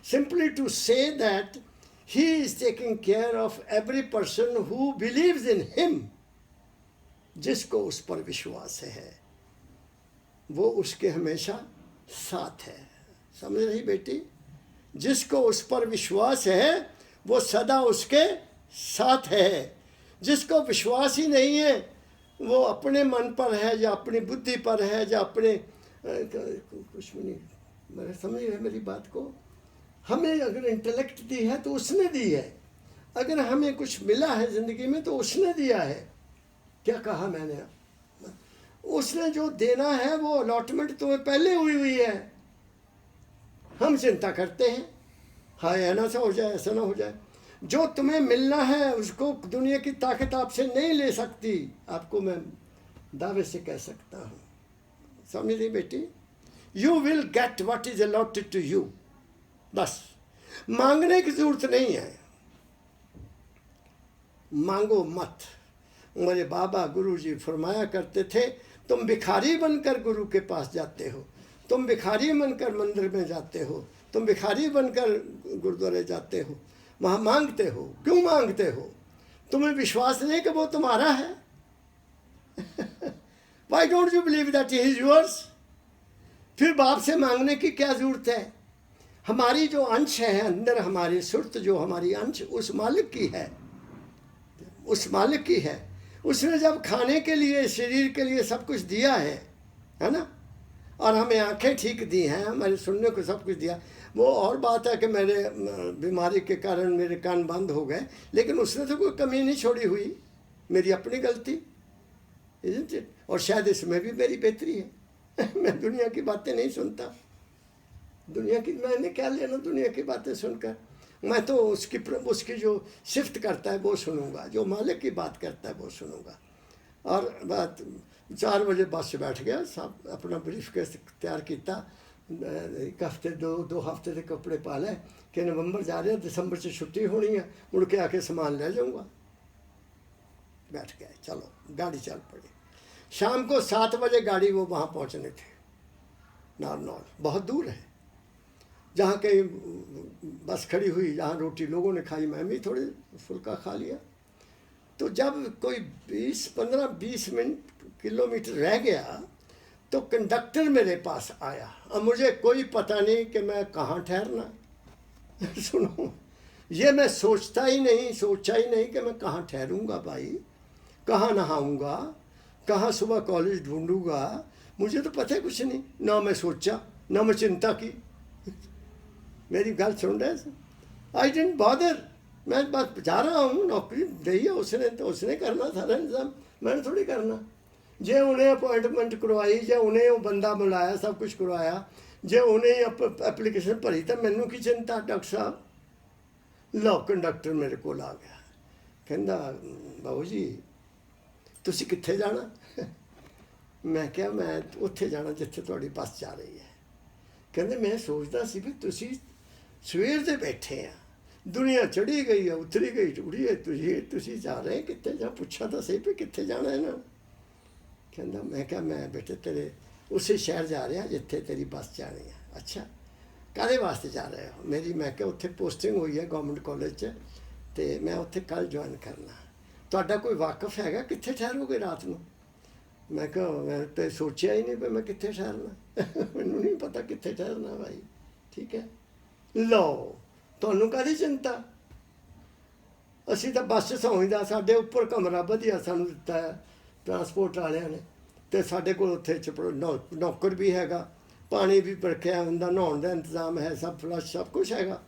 Simply to say that he is taking care of every person who believes in him। जिसको उस पर विश्वास है वो उसके हमेशा साथ है। समझ रही बेटी? जिसको उस पर विश्वास है वो सदा उसके साथ है। जिसको विश्वास ही नहीं है वो अपने मन पर है या अपनी बुद्धि पर है या अपने कुछ भी नहीं। मेरे समझ रहे मेरी बात को? हमें अगर इंटेलेक्ट दी है तो उसने दी है, अगर हमें कुछ मिला है ज़िंदगी में तो उसने दिया है। क्या कहा मैंने? उसने जो देना है वो अलॉटमेंट तुम्हें पहले हुई है। हम चिंता करते हैं हाय ऐसा ना हो जाए, ऐसा ना हो जाए। जो तुम्हें मिलना है उसको दुनिया की ताकत आपसे नहीं ले सकती, आपको मैं दावे से कह सकता हूँ। समझ रही बेटी? You will get what is allotted to you. बस मांगने की जरूरत नहीं है, मांगो मत। मेरे बाबा गुरु जी फरमाया करते थे, तुम भिखारी बनकर गुरु के पास जाते हो, तुम भिखारी बनकर मंदिर में जाते हो, तुम भिखारी बनकर गुरुद्वारे जाते हो, वहाँ मांगते हो। क्यों मांगते हो? तुम्हें विश्वास नहीं कि वो तुम्हारा है? Why don't you believe that he is yours? फिर बाप से मांगने की क्या जरूरत है? हमारी जो अंश है अंदर, हमारी सुरत जो हमारी अंश उस मालिक की है, उस मालिक की है। उसने जब खाने के लिए, शरीर के लिए सब कुछ दिया है ना, और हमें आंखें ठीक दी हैं, हमारे सुनने को सब कुछ दिया। वो और बात है कि मेरे बीमारी के कारण मेरे कान बंद हो गए, लेकिन उसने तो कोई कमी नहीं छोड़ी हुई, मेरी अपनी गलती, isn't it? और शायद इसमें भी मेरी बेहतरी है। मैं दुनिया की बातें नहीं सुनता, दुनिया की मैंने क्या लेना दुनिया की बातें सुनकर। मैं तो उसकी जो सिफ्त करता है वो सुनूंगा, जो मालिक की बात करता है वो सुनूंगा। और बात 4 बजे बस से बैठ गया, सब अपना ब्रीफ केस तैयार किया, एक हफ्ते दो हफ्ते के कपड़े पा ले कि नवंबर जा रहे हैं, दिसंबर से छुट्टी होनी है, मुड़ के आके सामान ले जाऊँगा। बैठ गए, चलो गाड़ी चल पड़ी। शाम को 7 बजे गाड़ी वो वहाँ पहुँचने थे, नारनौल बहुत दूर है। जहाँ कहीं बस खड़ी हुई, जहाँ रोटी लोगों ने खाई, मैं भी थोड़ी फुल्का खा लिया। तो जब कोई 15-20 किलोमीटर रह गया तो कंडक्टर मेरे पास आया। अब मुझे कोई पता नहीं कि मैं कहाँ ठहरना। सुनो, ये मैं सोचा ही नहीं कि मैं कहाँ ठहरूंगा भाई, कहाँ नहाऊंगा, कहाँ सुबह कॉलेज ढूंढूंगा, मुझे तो पता है कुछ नहीं, ना मैं सोचा ना मैं चिंता की। मेरी गल सुन रहे, आई डेंट बॉदर, मैं बस जा रहा हूँ, नौकरी दी है उसने, तो उसने करना सारा इंतजाम, मैंने थोड़ी करना। जे उन्हें अपॉइंटमेंट करवाई, जे उन्हें वो बंदा बुलाया, सब कुछ करवाया, जे उन्हें एप्लीकेशन भरी, तो मैनू की चिंता। डॉक्टर साहब लो कंडक्टर मेरे को आ गया, कहता बाबू जी तुसी कित्थे जाना? मैं क्या मैं उत्थे जाना जिथे तुहाडी बस जा रही है। कहते मैं सोचता सी भी तुसी सवेर दे बैठे आ, दुनिया चढ़ी गई है, उतरी गई टुड़ी है, तुसी जा रहे कित्थे? जा पुछा तो सही भी कित्थे जाना है ना। कहता मैं क्या मैं बेटे तेरे उसे शहर जा रहा जिथे तेरी बस जानी है। अच्छा काहदे वास्ते जा रहे हो? मेरी मैं क्या उत्थे पोस्टिंग हुई है गवर्नमेंट कॉलेज च, तो मैं उत्थे कल ज्वाइन करना। तुहाडा कोई वाकफ हैगा कित्थे ठहरोगे रात नूं? मैं कहा मैं तो सोचा ही नहीं भी मैं कित्थे ठहरना। मैनू नहीं पता कित्थे ठहरना भाई। ठीक है लो तुहानू काहदी चिंता, असीं तो बस सौंदा, साडे उपर कमरा वधिया सानू दिता है ट्रांसपोर्ट वालियां ने, तो साडे कोल उत्थे नौकर भी हैगा, पानी भी रखिया हुंदा, नहाउण दा इंतजाम है, सब फ्लश सब कुछ हैगा,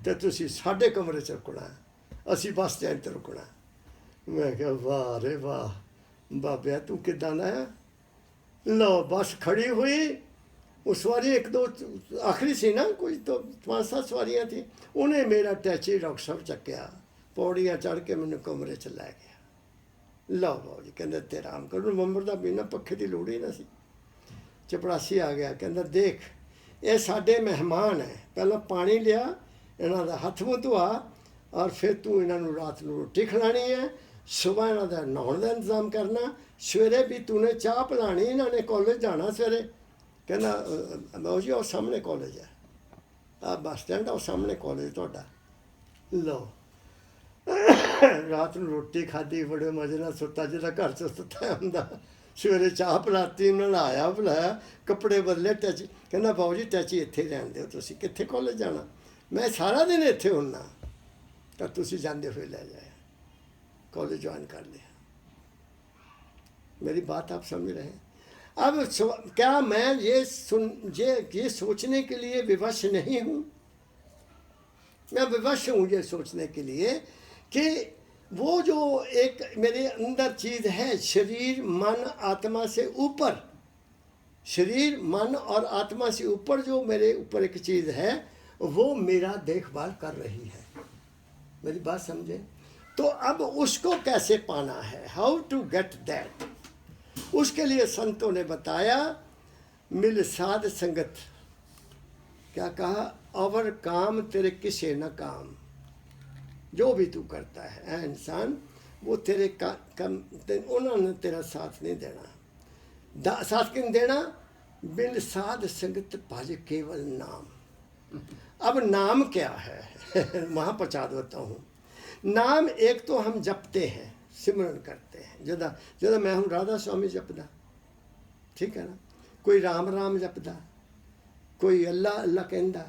तो तुसीं साडे कमरे च रुकना है, असीं बस स्टैंड ते रुकना। मैं क्या वाह रे वाह बाबिया तू किदां दा है। लो बस खड़ी हुई, वो सवारी एक दो आखिरी सी ना, कोई तो 5-7 सवारियां थी, उन्हें मेरा टैची डॉक्टर साहब चक्या, पौड़ियाँ चढ़ के मैंने कमरे च लै गया। लो बाबू जी कहते ते आराम करो, नवंबर का महीना पक्खे की लोड़ ही ना सी। चपड़ासी आ गया, कहता देख ये साडे मेहमान है, पहला पानी लिया, इन्हों का हथ मुँह धोआ, और फिर तू इन्हों रात को रोटी खिलानी है, सुबह इन्हों का नहाउण का इंतजाम करना, सवेरे भी तूने चाह पिलानी, इन्होंने कॉलेज जाना सवेरे। कहना बाबू जी और सामने कॉलेज है, आ बस स्टैंड और सामने कॉलेज तुहाडा। लो रात को रोटी खाधी, बड़े मजे नाल सुता, जिहदा घर च सुता हुंदा, सवेरे चाह पिलाती, नहाया पिलाया, कपड़े बदले, टैची कहना बाबू जी टैची इत्थे रहन दिओ, तुसीं कित्थे कॉलेज जाना? मैं सारा दिन इत्थे हुन्ना, तो तुसीं जांदे हुए लै जाए। कॉलेज ज्वाइन कर लिया। मेरी बात आप समझ रहे हैं? अब क्या मैं ये सोचने के लिए विवश नहीं हूँ? मैं विवश हूँ ये सोचने के लिए कि वो जो एक मेरे अंदर चीज़ है, शरीर मन आत्मा से ऊपर, शरीर मन और आत्मा से ऊपर जो मेरे ऊपर एक चीज़ है, वो मेरा देखभाल कर रही है। मेरी बात समझे? तो अब उसको कैसे पाना है, हाउ टू गेट दैट, उसके लिए संतों ने बताया मिल साध संगत। क्या कहा? और काम तेरे किसे न काम, जो भी तू करता है इंसान, वो तेरे उन्होंने तेरा साथ नहीं देना। साथ क्यों देना? बिन साध संगत भज केवल नाम। अब नाम क्या है? वहाँ पहुँचा देता हूँ। नाम एक तो हम जपते हैं, सिमरन करते हैं, जदा मैं हूँ राधा स्वामी जपदा, ठीक है ना, कोई राम राम जपदा, कोई अल्लाह अल्लाह कहता,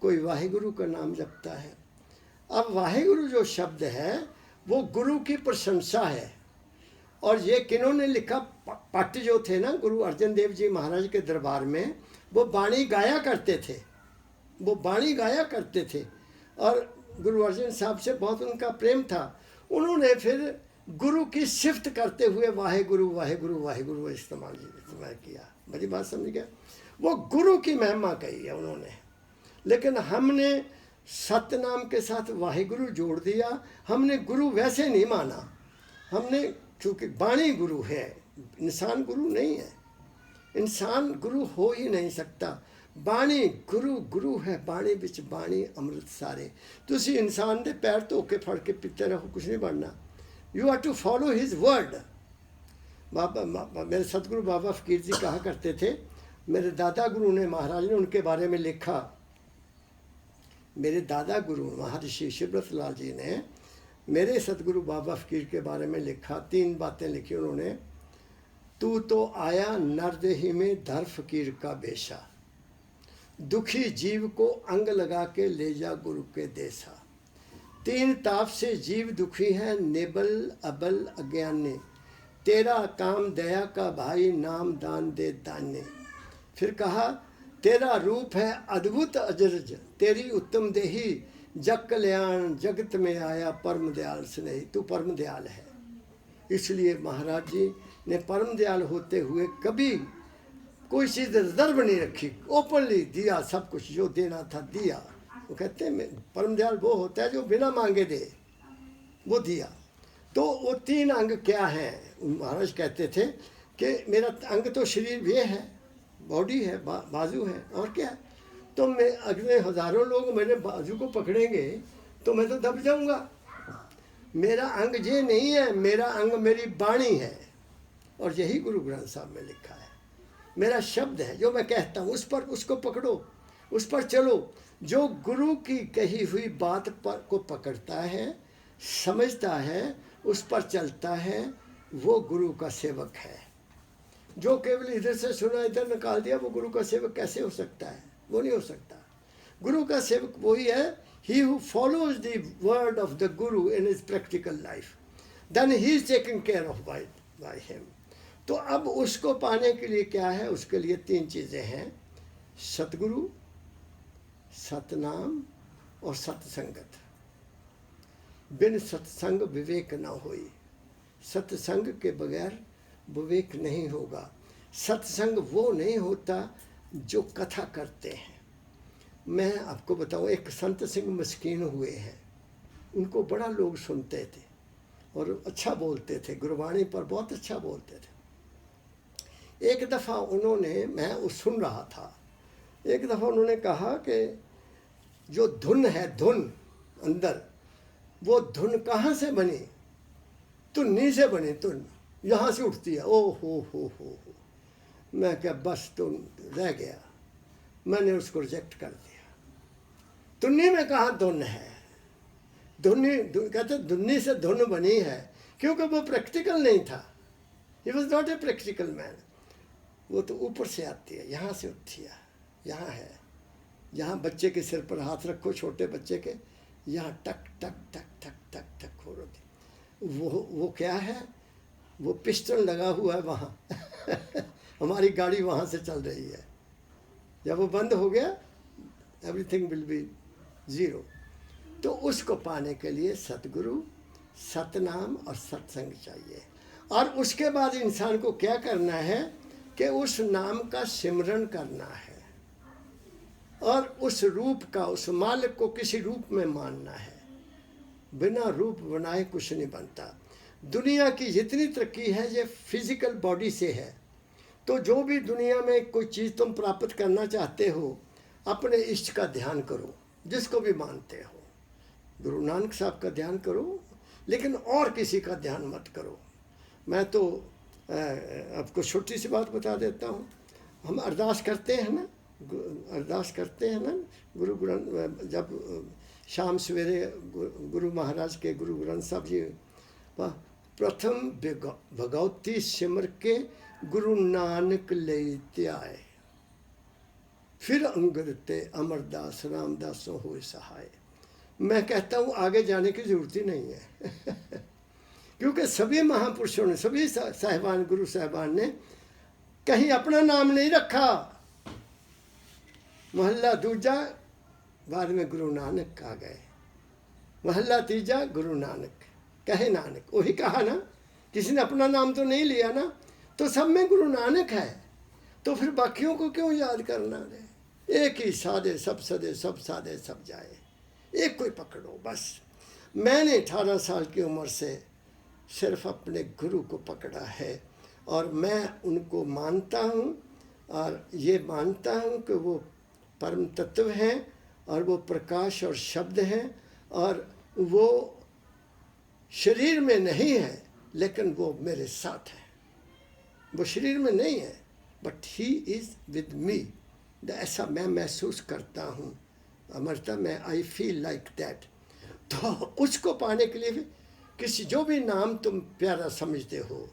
कोई वाहिगुरु का नाम जपता है। अब वाहिगुरु जो शब्द है वो गुरु की प्रशंसा है। और ये किन्होंने लिखा? पट जो थे ना गुरु अर्जन देव जी महाराज के दरबार में, वो बाणी गाया करते थे, वो बाणी गाया करते थे, और गुरु अर्जन साहब से बहुत उनका प्रेम था। उन्होंने फिर गुरु की सिफत करते हुए वाहेगुरु वाहेगुरु वाहेगुरु इस्तेमाल किया। मेरी बात समझ गया? वो गुरु की महिमा कही है उन्होंने, लेकिन हमने सतनाम के साथ वाहेगुरु जोड़ दिया। हमने गुरु वैसे नहीं माना, हमने, क्योंकि बाणी गुरु है, इंसान गुरु नहीं है, इंसान गुरु हो ही नहीं सकता। बाणी गुरु गुरु है, बाणी बिच बाणी अमृत सारे। तुसी इंसान दे पैर धो के फड़ के पीते रहो, कुछ नहीं बनना। You are to follow his word. बाबा मेरे सतगुरु बाबा फकीर जी कहा करते थे, मेरे दादा गुरु ने, महाराज ने उनके बारे में लिखा, मेरे दादा गुरु महर्षि शिवव्रत लाल जी ने मेरे सतगुरु बाबा फकीर के बारे में लिखा, 3 बातें लिखी उन्होंने। तू तो आया नरदेही में धर फकीर का बेशा, दुखी जीव को अंग लगा के ले जा गुरु के देसा। 3 ताप से जीव दुखी है, नेबल अबल अज्ञानी, तेरा काम दया का भाई, नाम दान दे दाने। फिर कहा तेरा रूप है अद्भुत अजरज, तेरी उत्तम देही जग कल्याण, जगत में आया परम दयाल स्नेही। तू परम दयाल है। इसलिए महाराज जी ने परम दयाल होते हुए कभी कोई चीज़ रिजर्व नहीं रखी, ओपनली दिया सब कुछ, जो देना था दिया। वो कहते हैं परम दयाल वो होता है जो बिना मांगे दे, वो दिया। तो वो 3 अंग क्या हैं? महाराज कहते थे कि मेरा अंग तो शरीर ये है, बॉडी है, बाजू है, और क्या है? तो मैं अगले हजारों लोग मेरे बाजू को पकड़ेंगे तो मैं तो दब जाऊंगा। मेरा अंग ये नहीं है, मेरा अंग मेरी वाणी है, और यही गुरु ग्रंथ साहब में लिखा है। मेरा शब्द है जो मैं कहता हूँ, उस पर, उसको पकड़ो, उस पर चलो। जो गुरु की कही हुई बात पर को पकड़ता है, समझता है, उस पर चलता है, वो गुरु का सेवक है। जो केवल इधर से सुना इधर निकाल दिया, वो गुरु का सेवक कैसे हो सकता है? वो नहीं हो सकता। गुरु का सेवक वही है, he who follows the word of the guru in his practical life, then he is taken care of by him. तो अब उसको पाने के लिए क्या है? उसके लिए 3 चीज़ें हैं, सतगुरु, सतनाम और सत्संगत। बिन सत्संग विवेक न होई, सत्संग के बगैर विवेक नहीं होगा। सत्संग वो नहीं होता जो कथा करते हैं। मैं आपको बताऊं, एक संत सिंह मस्कीन हुए हैं, उनको बड़ा लोग सुनते थे और अच्छा बोलते थे, गुरबाणी पर बहुत अच्छा बोलते थे। एक दफ़ा उन्होंने, मैं उस सुन रहा था, एक दफ़ा उन्होंने कहा कि जो धुन है, धुन अंदर, वो धुन कहाँ से बनी? तुन्नी से बनी, तुन यहाँ से उठती है। ओ हो। मैं क्या, बस तुम रह गया, मैंने उसको रिजेक्ट कर दिया। तुन्नी में कहाँ धुन है? कहते धुन्नी से धुन बनी है, क्योंकि वो प्रैक्टिकल नहीं था। He was not a practical man. वो तो ऊपर से आती है, यहाँ से उठती है, यहाँ है। यहाँ बच्चे के सिर पर हाथ रखो, छोटे बच्चे के, यहाँ टक टक टक टक टक टक हो रही। वो क्या है? वो पिस्टन लगा हुआ है वहाँ हमारी गाड़ी वहाँ से चल रही है। जब वो बंद हो गया, एवरीथिंग विल बी ज़ीरो। तो उसको पाने के लिए सतगुरु, सतनाम और सत्संग चाहिए। और उसके बाद इंसान को क्या करना है कि उस नाम का सिमरन करना है, और उस रूप का, उस मालिक को किसी रूप में मानना है। बिना रूप बनाए कुछ नहीं बनता। दुनिया की जितनी तरक्की है ये फिजिकल बॉडी से है। तो जो भी दुनिया में कोई चीज़ तुम प्राप्त करना चाहते हो, अपने इष्ट का ध्यान करो, जिसको भी मानते हो। गुरु नानक साहब का ध्यान करो, लेकिन और किसी का ध्यान मत करो। मैं तो आपको छोटी सी बात बता देता हूँ। हम अरदास करते हैं ना, गुरु ग्रंथ, जब शाम सवेरे गुरु महाराज के, गुरु ग्रंथ साहब जी, प्रथम भगवती सिमर के गुरु नानक लेते आए, फिर अंगद ते अमरदास रामदासों हुए सहाय। मैं कहता हूँ आगे जाने की जरूरत ही नहीं है क्योंकि सभी महापुरुषों ने, सभी साहिबान, गुरु साहिबान ने कहीं अपना नाम नहीं रखा। मोहल्ला दूजा, बाद में गुरु नानक आ गए। मोहल्ला तीजा, गुरु नानक, कहे नानक, वही कहा ना, किसी ने अपना नाम तो नहीं लिया ना। तो सब में गुरु नानक है, तो फिर बाकियों को क्यों याद करना रे? एक ही साधे सब सदे, सब साधे सब जाए, एक कोई पकड़ो बस। मैंने 18 साल की उम्र से सिर्फ अपने गुरु को पकड़ा है, और मैं उनको मानता हूँ, और ये मानता हूँ कि वो परम तत्व हैं, और वो प्रकाश और शब्द हैं, और वो शरीर में नहीं है, लेकिन वो मेरे साथ है। वो शरीर में नहीं है, but he is with me. ऐसा मैं महसूस करता हूँ, अमरता में, आई फील लाइक दैट। तो उसको पाने के लिए भी किसी, जो भी नाम तुम प्यारा समझते हो,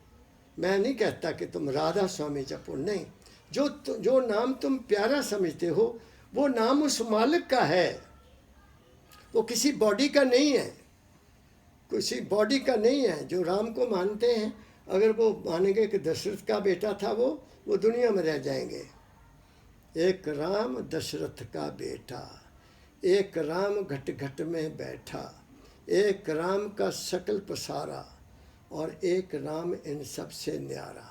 मैं नहीं कहता कि तुम राधा स्वामी जपो, नहीं, जो नाम तुम प्यारा समझते हो, वो नाम उस मालिक का है, वो किसी बॉडी का नहीं है, किसी बॉडी का नहीं है। जो राम को मानते हैं अगर वो मानेंगे कि दशरथ का बेटा था वो दुनिया में रह जाएंगे। एक राम दशरथ का बेटा, एक राम घट घट में बैठा, एक राम का सकल पसारा, और एक राम इन सब से न्यारा।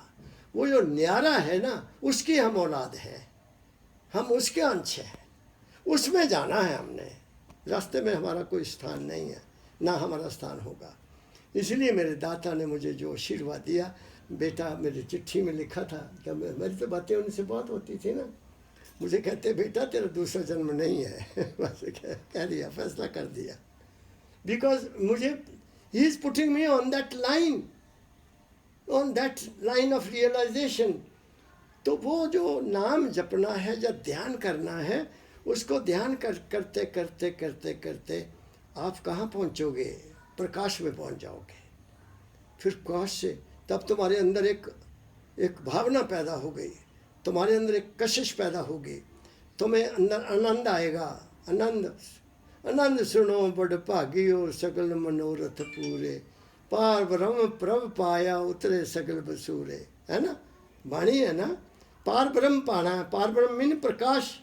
वो जो न्यारा है ना, उसकी हम औलाद हैं, हम उसके अंश हैं, उसमें जाना है हमने। रास्ते में हमारा कोई स्थान नहीं है, ना हमारा स्थान होगा। इसलिए मेरे दाता ने मुझे जो आशीर्वाद दिया, बेटा मेरी चिट्ठी में लिखा था, क्या मेरी तो बातें उनसे बहुत होती थी ना, मुझे कहते बेटा तेरा दूसरा जन्म नहीं है बस कह दिया, फैसला कर दिया। बिकॉज मुझे he is putting me on that line of realisation. तो वो जो नाम जपना है या ध्यान करना है, उसको ध्यान करते करते करते करते आप कहाँ पहुँचोगे? प्रकाश में पहुँच जाओगे। फिर प्रकाश से तब तुम्हारे अंदर एक भावना पैदा हो गई, तुम्हारे अंदर एक कशिश पैदा होगी, तुम्हें अंदर आनंद आएगा। आनंद सुनो बड़ भागियो सकल मनोरथ पूरे, पार ब्रह्म प्रभ पाया उतरे सकल बसूरे। है ना, वाणी है ना, पार ब्रह्म पाना है। पार ब्रह्म मीन प्रकाश।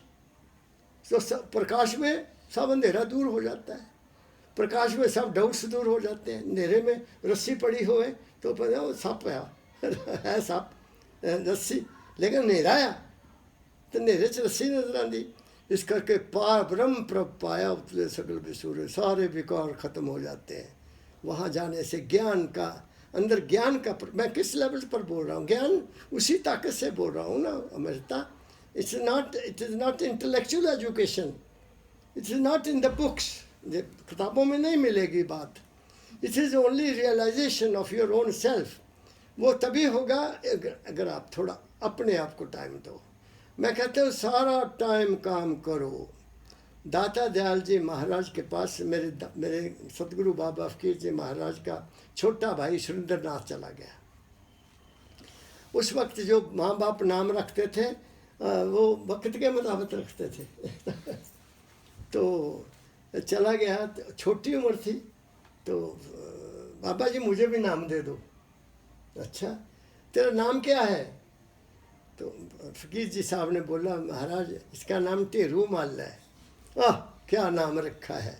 तो प्रकाश में सब अंधेरा दूर हो जाता है, प्रकाश में सब डाउट्स दूर हो जाते हैं। अंधेरे में रस्सी पड़ी हुए तो पता वो सप है सप रस्सी, लेकिन अंधेरा आया तो अंधेरे च रस्सी नजर आती। इस करके पार ब्रह्म प्रभ पाया उतरे सकल बिसूरे, सारे विकार खत्म हो जाते हैं। वहाँ जाने से ज्ञान का, अंदर ज्ञान का, मैं किस लेवल पर बोल रहा हूँ, ज्ञान उसी ताकत से बोल रहा हूँ ना Amrita. It is not intellectual education, it is not in the books, किताबों में नहीं मिलेगी बात। It is only realisation of your own self. वो तभी होगा अगर आप थोड़ा अपने आप को टाइम दो। मैं कहता हूँ सारा टाइम काम करो। दाता दयाल जी महाराज के पास मेरे सतगुरु बाबा फकीर जी महाराज का छोटा भाई सुरेंद्र नाथ चला गया। उस वक्त जो माँ बाप नाम रखते थे वो वक्त के मुताबिक रखते थे तो चला गया, तो छोटी उम्र थी, तो बाबा जी मुझे भी नाम दे दो। अच्छा तेरा नाम क्या है? तो फकीर जी साहब ने बोला महाराज इसका नाम टेरू माल्ला है। आह क्या नाम रखा है,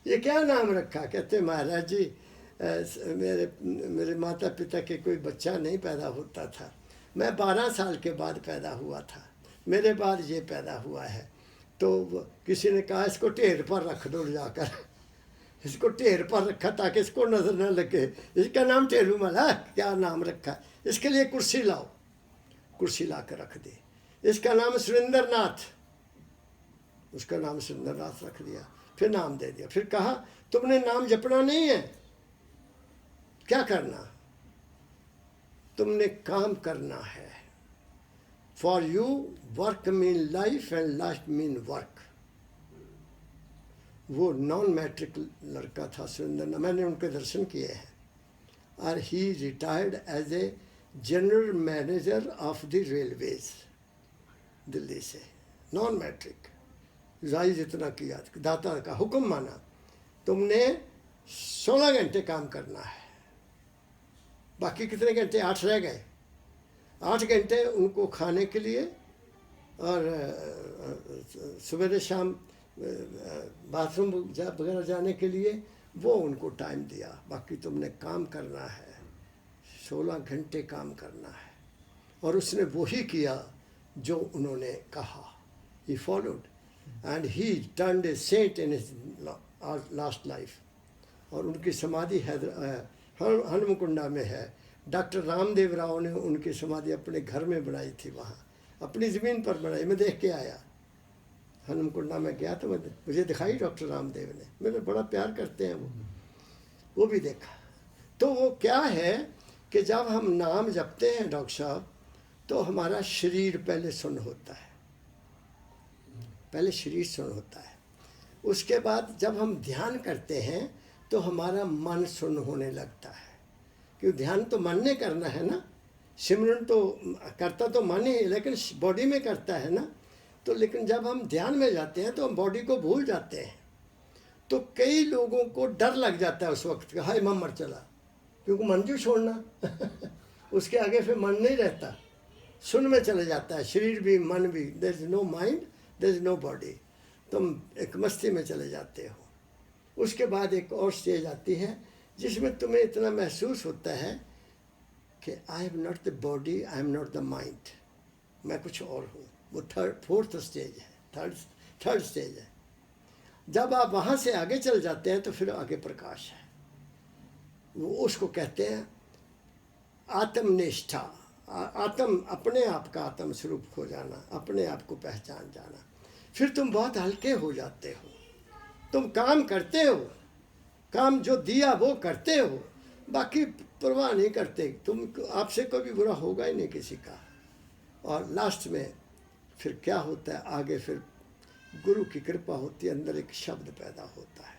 ये क्या नाम रखा? कहते महाराज जी मेरे माता पिता के कोई बच्चा नहीं पैदा होता था, मैं 12 साल के बाद पैदा हुआ था, मेरे बाद ये पैदा हुआ है। तो किसी ने कहा इसको ढेर पर रख दो जाकर इसको ढेर पर रखा ताकि इसको नजर न लगे। इसका नाम टेरू माला, क्या नाम रखा, इसके लिए कुर्सी लाओ। कुर्सी ला कर रख दी। इसका नाम सुरेंद्र नाथ, उसका नाम सुरेंद्र नाथ रख दिया। फिर नाम दे दिया। फिर कहा तुमने नाम जपना नहीं है, क्या करना? तुमने काम करना है। For you work mean life and life mean work. वो नॉन मैट्रिक लड़का था सुरेंद्र, मैंने उनके दर्शन किए हैं। और he retired as a general manager of the railways Delhi से, नॉन मैट्रिक। जायज़ इतना किया, दाता का हुक्म माना, तुमने 16 घंटे काम करना है। बाकी कितने घंटे? 8 रह गए। 8 घंटे उनको खाने के लिए और सवेरे शाम बाथरूम वगैरह जाने के लिए वो उनको टाइम दिया। बाकी तुमने काम करना है, 16 घंटे काम करना है। और उसने वही किया जो उन्होंने कहा। He followed and he turned a saint in his last life. और उनकी समाधि हनुमकुंडा में है। डॉक्टर रामदेव राव ने उनकी समाधि अपने घर में बनाई थी, वहाँ अपनी ज़मीन पर बनाई। मैं देख के आया, हनुमकुंडा में गया तो मुझे दिखाई डॉक्टर रामदेव ने, मेरे बड़ा प्यार करते हैं वो भी देखा। तो वो क्या है कि जब हम नाम जपते हैं डॉक्टर साहब, तो हमारा शरीर पहले सुन्न होता है, पहले शरीर सुन्न होता है। उसके बाद जब हम ध्यान करते हैं तो हमारा मन सुन्न होने लगता है, क्योंकि ध्यान तो मन ने करना है ना, सिमरन तो करता तो मन ही, लेकिन बॉडी में करता है ना। तो लेकिन जब हम ध्यान में जाते हैं तो हम बॉडी को भूल जाते हैं। तो कई लोगों को डर लग जाता है उस वक्त का, हाय मैं मर चला, क्योंकि मन जो छोड़ना उसके आगे फिर मन नहीं रहता, सुन में चले जाता है, शरीर भी मन भी। There is no mind, there is no body, तुम एक मस्ती में चले जाते हो। उसके बाद एक और स्टेज आती है जिसमें तुम्हें इतना महसूस होता है कि आई am not the body, I am not the mind, मैं कुछ और हूँ। वो फोर्थ स्टेज है, थर्ड स्टेज है। जब आप वहाँ से आगे चल जाते हैं तो फिर आगे प्रकाश है, वो उसको कहते हैं आत्मनिष्ठा। आत्म, अपने आप का आत्म स्वरूप हो जाना, अपने आप को पहचान जाना। फिर तुम बहुत हल्के हो जाते हो, तुम काम करते हो, काम जो दिया वो करते हो, बाकी परवाह नहीं करते तुम, आपसे कभी बुरा होगा ही नहीं किसी का। और लास्ट में फिर क्या होता है आगे, फिर गुरु की कृपा होती है, अंदर एक शब्द पैदा होता है।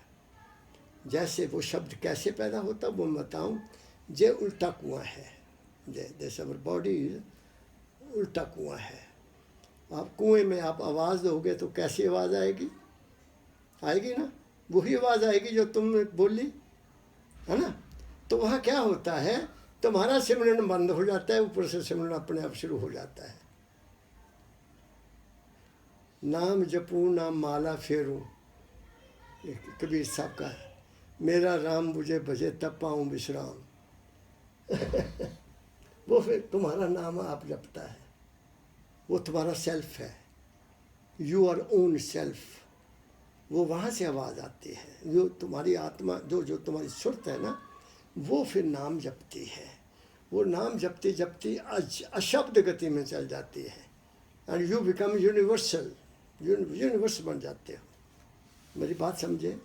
जैसे वो शब्द कैसे पैदा होता है वो मैं बताऊँ। जे उल्टा कुआं है, जैसे अवर बॉडी उल्टा कुआं है। आप कुएं में आप आवाज़ दोगे तो कैसी आवाज़ आएगी? आएगी ना, वही आवाज़ आएगी जो तुमने बोली, है ना। तो वहाँ क्या होता है, तुम्हारा सिमरन बंद हो जाता है, ऊपर से सिमरन अपने आप शुरू हो जाता है। नाम जपूं नाम माला फेरूं, कबीर साहब का है, मेरा राम मुझे भजे तब पाऊँ विश्राम। वो फिर तुम्हारा नाम आप जपता है, वो तुम्हारा सेल्फ है, यू आर ओन सेल्फ। वो वहाँ से आवाज़ आती है, जो तुम्हारी आत्मा, जो तुम्हारी सुरत है ना, वो फिर नाम जपती है। वो नाम जपती जपती अशब्द गति में चल जाती है, and you become universal, universe बन जाते हो। मेरी बात समझे?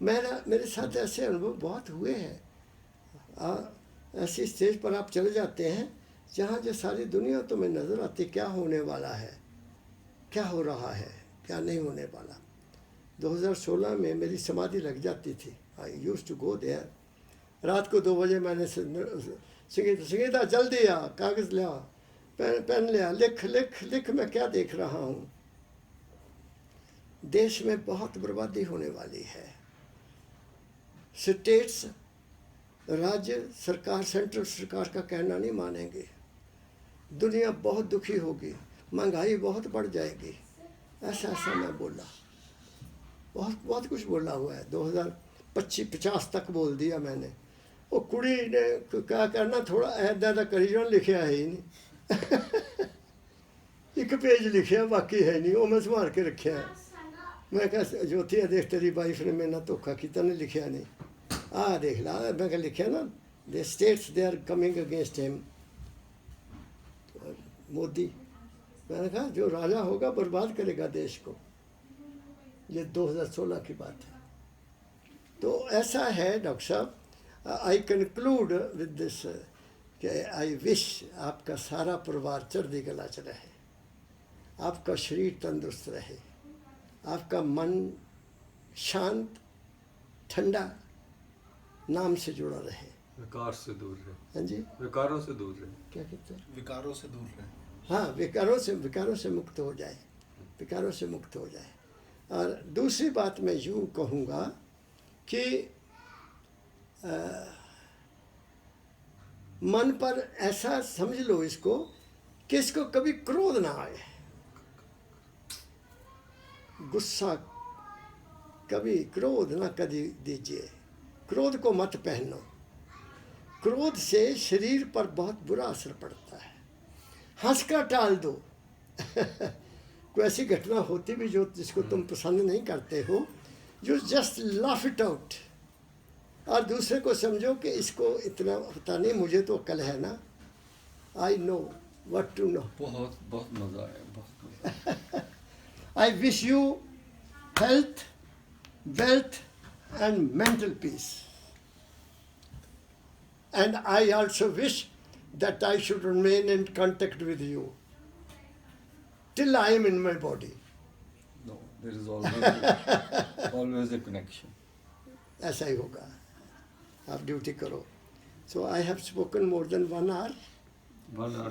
मेरे साथ ऐसे अनुभव बहुत हुए हैं। ऐसी स्टेज पर आप चले जाते हैं जहाँ जो सारी दुनिया तुम्हें नज़र आती, क्या होने वाला है, क्या हो रहा है, क्या नहीं होने वाला। 2016 में मेरी समाधि लग जाती थी। आई यूज टू गो देयर। रात को 2 बजे मैंने संगीता जल्दी आ, कागज़ लिया, पेन लिया, लिख लिख लिख, मैं क्या देख रहा हूँ। देश में बहुत बर्बादी होने वाली है। स्टेट्स, राज्य सरकार, सेंट्रल सरकार का कहना नहीं मानेंगे, दुनिया बहुत दुखी होगी, महंगाई बहुत बढ़ जाएगी। ऐसा ऐसा मैं बोला, बहुत कुछ बोला हुआ है। 2025-50 तक बोल दिया मैंने। वो कुड़ी ने क्या करना, थोड़ा ऐदा करी जो लिखा है ही नहीं। एक पेज लिखा बाकी है नहीं, वो मैं संभाल के रखा है। मैं कहा ज्योति देख तेरी वाइफ ने मेरे ना धोखा किया, ने लिखा नहीं, देख ला। मैं क्या लिखा ना, the states they are coming against him, Modi. मैंने कहा जो राजा होगा बर्बाद करेगा देश को। ये 2016 की बात है। तो ऐसा है डॉक्टर साहब। आई कंक्लूड विद दिस कि आई विश आपका सारा परिवार चढ़ती कला च रहे, आपका शरीर तंदुरुस्त रहे, आपका मन शांत ठंडा नाम से जुड़ा रहे, विकार से दूर रहे। हाँ जी, विकारों से दूर रहे। क्या कहते हैं? विकारों से दूर रहे। हाँ, विकारों से मुक्त हो जाए, विकारों से मुक्त हो जाए। और दूसरी बात मैं यूँ कहूँगा कि मन पर ऐसा समझ लो इसको कि इसको कभी क्रोध ना आए, गुस्सा कभी, क्रोध ना कभी दीजिए, क्रोध को मत पहनो। क्रोध से शरीर पर बहुत बुरा असर पड़ता है। हंस कर टाल दो। कोई ऐसी घटना होती भी जो जिसको तुम पसंद नहीं करते हो, you just laugh it out. और दूसरे को समझो कि इसको इतना पता नहीं, मुझे तो अक्ल है ना, I know what to know. बहुत बहुत मज़ा आया, बहुत मज़ा। I wish you health, wealth and mental peace. And I also wish that I should remain in contact with you till I am in my body. No, there is always a connection. ऐसा ही होगा, आप duty करो। So I have spoken more than 1 hour. 1 hour